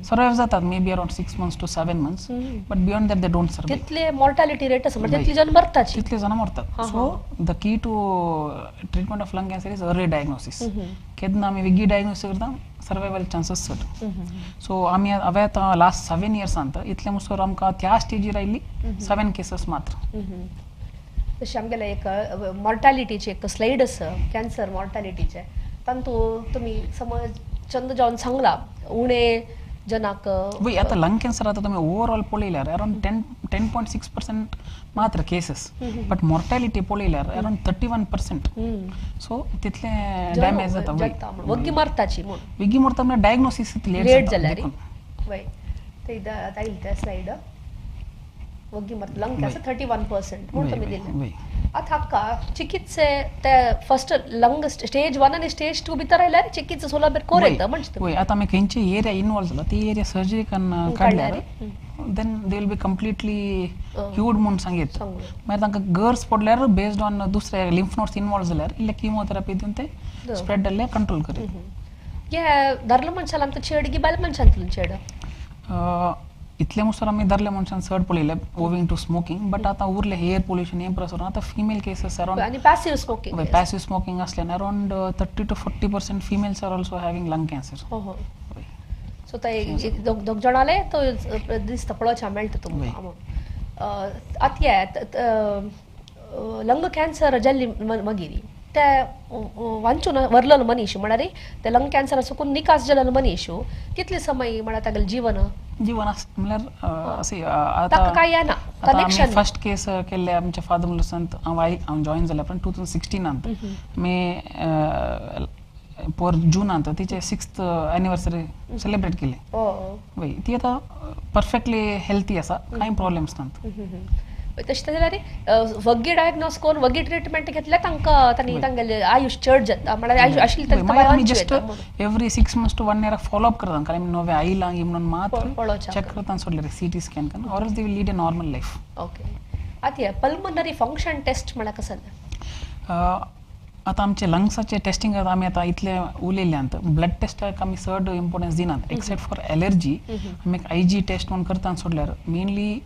सर्वाइव जातात may be around 6 months to 7 months but beyond that they don't survive तितले मॉर्टॅलिटी रेट आसा म्हणजे तितले जण मरतात तितले जण मरतात so the key to treatment of lung cancer is early diagnosis केदना आमी विगी डायग्नोसिस करता सर्वाइवल चान्सेस चड सो आमी हांवें आतां लास्ट 7 years अंत इतले मुसोर आमकां त्या स्टेजीर आयिल्ली 7 cases मात्र तशें आमगेले एक मॉर्टॅलिटीचे एक स्लाइड आसा कॅन्सर मॉर्टॅलिटीचे तातूंत तुमी समज चंद जावन सांगला उणे जनाक वय आतां लंग कॅन्सर आतां तुमी ओवरऑल पळयल्यार अराउंड 10.6% मात्र केसेस बट मॉर्टॅलिटी पळयल्यार अराउंड 31% सो तितले डॅमेज जाता वग्गी मरताची म्हूण विगी मरता म्हळ्यार डायग्नोसिस लेट जाल्यार वय ते आतां आयिल्ले ते स्लाइड वग्गी मरता लंग कॅन्सर 31% म्हूण तुमी दिले आतां हाका चिकित्से ते फर्स्ट लंग स्टेज 1 आनी स्टेज 2 भितर आयल्यार चिकित्सा सौलभ्य कोरयता म्हणजे वय आतां आमी खंयचे एरिया इन्वॉल्व जाला ती एरिया सर्जरी करून काडल्यार then they will be completely cured म्हणून सांगीत मागीर तांकां गर्स पडल्यार बेस्ड ऑन दुसरे लिम्फ नोड्स इन्वॉल्व जाल्यार इल्ले किमोथेरपी दिवन ते स्प्रेड जाल्ले कंट्रोल करीत ये दादले मनशाला आमकां चेड की बायल मनशांतल्यान चेड इतले मुसर आमी दादले मनशान चड पळयले ओविंग टू स्मोकिंग बट आतां उरले एअर पोल्युशन हें प्रसर आतां फिमेल केसेस अराउंड आनी पॅसिव स्मोकिंग पॅसिव स्मोकिंग असल्यान around 30 to 40% females are also having lung cancer so ते दोग जाणाले तो दिसता पळोवच्या मेळटा तुमकां आतां लंग कॅन्सर जाल्ली मागीर ते वांचून व्हरलेलो मनीस म्हळ्यार ते लंग कॅन्सर सुकून निकास जाल्लो मनीस कितले समय म्हळ्यार तागेलें जीवन म्हळ्यार अशें ताका काय येना कनेक्शन फर्स्ट केस केल्ले आमच्या फादर मुलसांत हांव जॉइन जाले पण 2016 मे पर जूनांत तिचे 6th anniversary सेलिब्रेट केले वय ती आतां परफेक्टली हेल्थी आसा कांय प्रॉब्लेम्स नात तशें जाल्यार वग्गी डायग्नोस करून वग्गी ट्रिटमेंट घेतल्यार तांकां तांगेलें आयुश्य चड जाता म्हळ्यार आयुश्य आशिल्लें आमी just every 6 months to 1 year follow up करता कारण नवे आयलां म्हणून मात्र चेक करता सोडले सीटी स्कॅन करून or else they will lead a normal life okay आतां पल्मनरी फंक्शन टेस्ट म्हळ्यार कसं आतां आमचे लंग्साचे टेस्टिंग आमी आतां इतले उलयल्यांत ब्लड टेस्टाक आमी चड इम्पोर्टन्स दिनात एक्सेप्ट फॉर एलर्जी आमी IG टेस्ट म्हणून करता सोडल्यार मेनली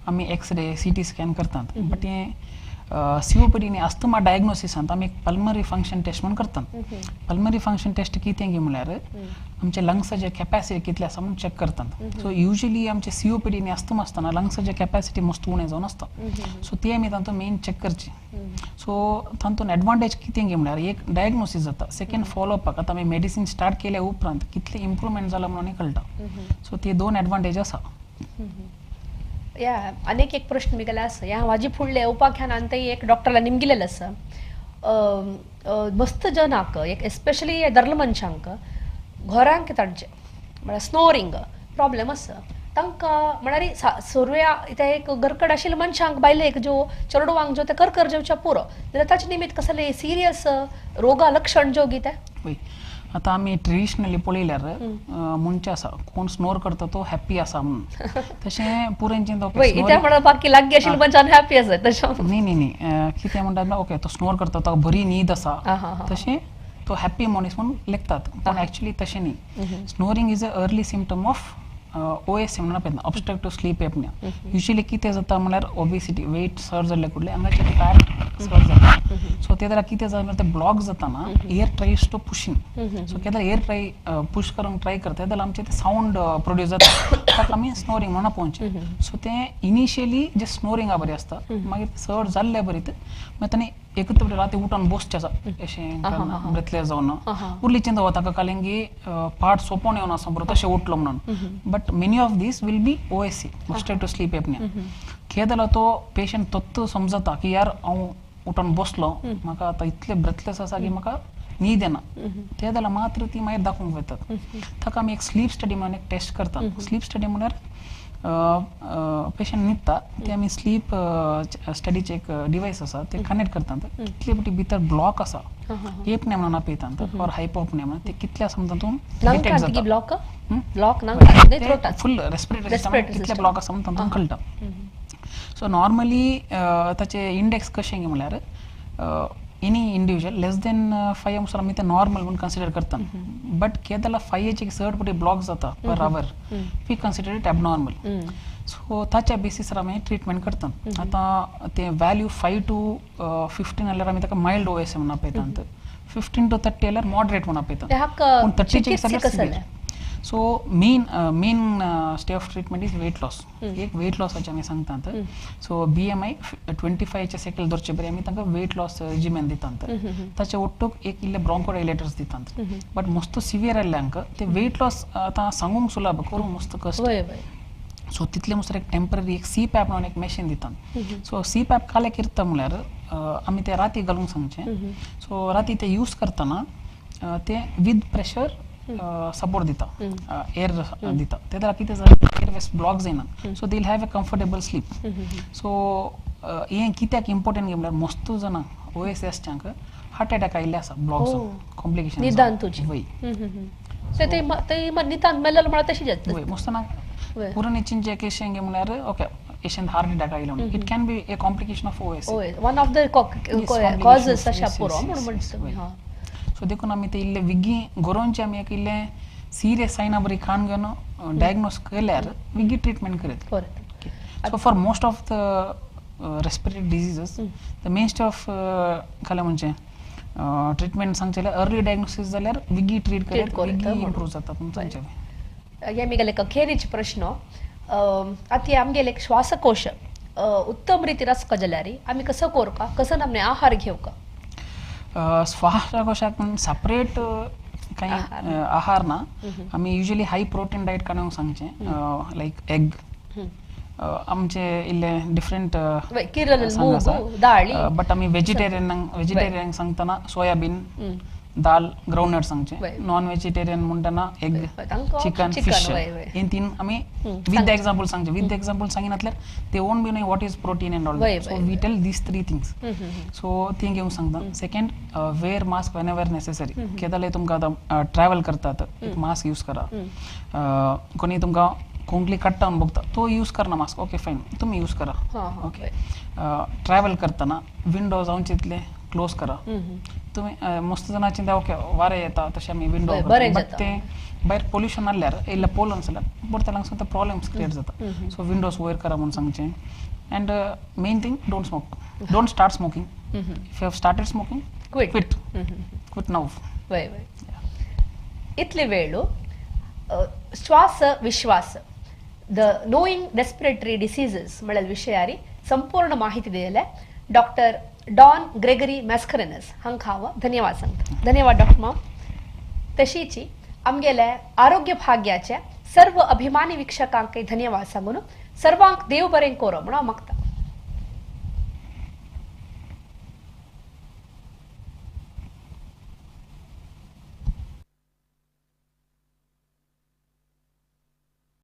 आमी एक्सरे सीटी स्कॅन करतात बट हे COPD आनी अस्थमा डायग्नोसिसांत आमी एक पल्मनरी फंक्शन टेस्ट म्हणून करतात पल्मनरी फंक्शन टेस्ट कितें गे म्हळ्यार आमचे लंग्साचे कॅपॅसिटी कितले आसा म्हणून चेक करतात सो युजली आमचे COPD आनी अस्थमा आसतना लंग्साचे कॅपॅसिटी मस्त उणें जावन आसता सो ती आमी तातूंत मेन चेक करची सो तातूंत एडवांटेज कितें गे म्हळ्यार एक डायग्नोसीस जाता सेकंड फॉलोअपाक आतां आमी मेडिसीन स्टार्ट केल्या उपरांत कितले इम्प्रुवमेंट जाला म्हणून कळटा सो ते दोन एडवांटेज आसा या अनेक एक प्रश्न मी गेला असं या माझी फुडले उपाख्यान अंतही एक डॉक्टरला निमगिलेलं असं मस्त जनाक एक एस्पेशली दर्ल मनशांक घरांक तांचे म्हळ्यार स्नोरिंग प्रॉब्लेम असं तांकां म्हळ्यार सोरव्या इथे एक गरकड आशिल्ल्या मनशांक बायलेक ज्यो चेडवांक ज्यो ते करकर जेवच्या पुरो जाल्यार ताचे निमित्त कसले सिरियस रोगा लक्षण ज्यो गी ते वय आता आमी ट्रेडिशनली पळयल्यार म्हणचे आसा कोण स्नोर करता तो हॅप्पी आसा म्हणून तशें पुरेंचें तो वय इथे म्हणून बाकी लागीं आशिल्ल्या मनशान हॅपी आसा तशें न्ही कितें म्हणटात ओके तो स्नोर करता तो बरी न्हीद आसा तशें तो हॅप्पी मनीस म्हणून लेखतात पण ऍक्च्युली तशें न्ही snoring is a early symptom of OSM म्हणून पळयता ऑब्स्ट्रक्टिव्ह स्लीप एपनिया युजली कितें जाता म्हळ्यार ओबेसिटी वेट सर जाल्ले कडले हांगाचे फॅट सर जाता सो ते जाल्यार कितें जाता ते ब्लॉक जाता ना air tries to pushing so केन्ना एअर ट्राय पुश करूंक ट्राय करता जाल्यार आमचे ते सावंड प्रोड्यूस जाता ताका आमी स्नोरिंग म्हणून पळोवचें सो ते इनिशियली जे स्नोरिंगा बरें आसता मागीर चड जाल्ले बरीत मागीर ताणें एकत्र राती उठोन बसचें आसा अशें ब्रेथलेस जावन उरली चिंता वता ताका कळ्ळें की पार्ट सोंपोवन येवन आसा बरो तशें उठलो म्हणून but many of these will be OSC obstructive sleep apnoea कितें जालो तो पेशंट तोच समजता की यार हांव उठोन बसलो म्हाका आतां इतले ब्रेथलेस आसा की म्हाका न्हीद येना ते जाल्यार मात्र ती मागीर दाखोवंक वतात ताका आमी एक स्लीप स्टडी म्हणून एक टेस्ट करता स्लीप स्टडी म्हळ्यार पेशंट न्हिदता ते आमी स्लीप स्टडीचे एक डिवायस आसा ते कनेक्ट करतात कितले फावटी भितर ब्लॉक आसा एपने म्हणून आपयतात और हायपोपने म्हणून ते कितले आसा म्हणटा तूं डिटेक्ट जाता ब्लॉक ब्लॉक ना फुल रेस्पिरेटरी सिस्टम कितले ब्लॉक आसा म्हणून तातूंत कळटा सो नॉर्मली ताचे इंडेक्स कशें म्हळ्यार एनी इंडिविज्युअल लेस देन 5 म्हणसर आमी ते नॉर्मल म्हणून कन्सिडर करता बट कितें जाल्यार 5 चड फावटी ब्लॉक जाता per hour we consider it abnormal so ताच्या बेसिसार आमी ट्रिटमेंट करता आतां ते वॅल्यू 5 to 15 जाल्यार आमी ताका मायल्ड OSM म्हणून आपयतात 15 to 30 जाल्यार मॉडरेट म्हणून आपयतात पूण 30 जाल्यार so mainstay of treatment is weight loss एक वेट लॉसाचे आमी सांगतात सो BMI 25 सकयल दवरचे बरें आमी तांकां वेट लॉस रेजिमेन दितात ताचे ओट्टूक एक इल्ले ब्रोंकोडायलेटर्स दितात बट मस्त सिवियर आयल्ल्यांक ते वेट लॉस आतां सांगूंक सुलभ करूंक मस्त कष्ट सो तितले मस्त एक टेम्पररी एक CPAP म्हणून एक मॅशीन दितात सो CPAP काले करता म्हळ्यार आमी ते राती घालूंक सांगचें सो राती ते यूज करतना ते विथ प्रेशर सपोर्ट दिता एअर दिता ते जाल्यार कितें जाता एअरवेज ब्लॉक जायना so they will have a comfortable sleep so हें कित्याक इम्पॉर्टंट गे म्हळ्यार मस्त जाणांक OSSच्यांक हार्ट अटॅक आयिल्ले आसा ब्लॉक कॉम्प्लिकेशन निदान तुजी वय सो ते निदान मेल्लेलो म्हळ्यार तशी जाता वय मस्त ना पुरण इचिंचे केशें गे म्हळ्यार ओके पेशंट हार्ट अटॅक आयलो it can be A complication of OSC one of the causes अशा पुरो म्हणून म्हणटा सो देखून आमी ते इल्ले विगी गोरोवनचे आमी एक इल्ले सिरियस सायना बरी खाण घेवन डायग्नोस केल्यार विगी ट्रिटमेंट करत so for most of the respiratory diseases the main stay of खाले म्हणजे ट्रिटमेंट सांगचे जाल्यार अर्ली डायग्नोसीस जाल्यार विगी ट्रीट करत विगी इम्प्रूव जाता तुमचे हे आमगेले अखेरीचे प्रश्न आती आमगेले श्वासकोश उत्तम रितीन आसता जाल्यार आमी कसो करता कसो नमने आहार घेवका श्वासकोशाक सेपरेट काही आहार ना आमी युजली हाय प्रोटीन डायट काडूंक सांगचें लायक एग आमचे इल्ले डिफरंट बट आमी वेजिटेरियनांक सांगतना सोयाबीन दाल ग्राउंडनट सांगचे नॉन वेजिटेरियन म्हणटना एग चिकन फिश हे तीन आमी विथ द एक्झाम्पल सांगचे विथ द एक्झाम्पल सांगिनातल्यार ते won't be know what is protein and all so we tell these 3 things so ती घेवंक सांगता second wear mask whenever necessary कितें जाल्यार तुमकां आतां ट्रॅव्हल करतात एक मास्क यूज करा कोणी तुमकां कोंकणी काडटा बघता तो यूज करना मास्क ओके फायन तुम्ही यूज करा ओके ट्रॅव्हल करतना विंडो जावन चितले क्लोज करा तुम्ही मस्त जाणां चिंता ओके वारें येता तशें आमी विंडो बट ते भायर पोल्युशन आसल्यार इल्ले पोलन्स जाल्यार परतेलांक सुद्दां प्रॉब्लेम्स क्रिएट जाता सो विंडोज वयर करा म्हणून सांगचें end main thing don't smoke don't start smoking if you have started smoking quit now इतले वेळो श्वास विश्वास द नोईंग रेस्पिरेटरी डिसीजेस म्हळ्यार विशयारी संपूर्ण माहिती दिले डॉक्टर डॉन ग्रेगरी मॅस्करेनस हांकां हांव धन्यवाद सांगता धन्यवाद डॉक्टर माम तशीची आमगेले आरोग्य भाग्याच्या सर्व अभिमानी वीक्षकांक धन्यवाद सांगून सर्वांक देव बरें करो म्हणून हांव मागता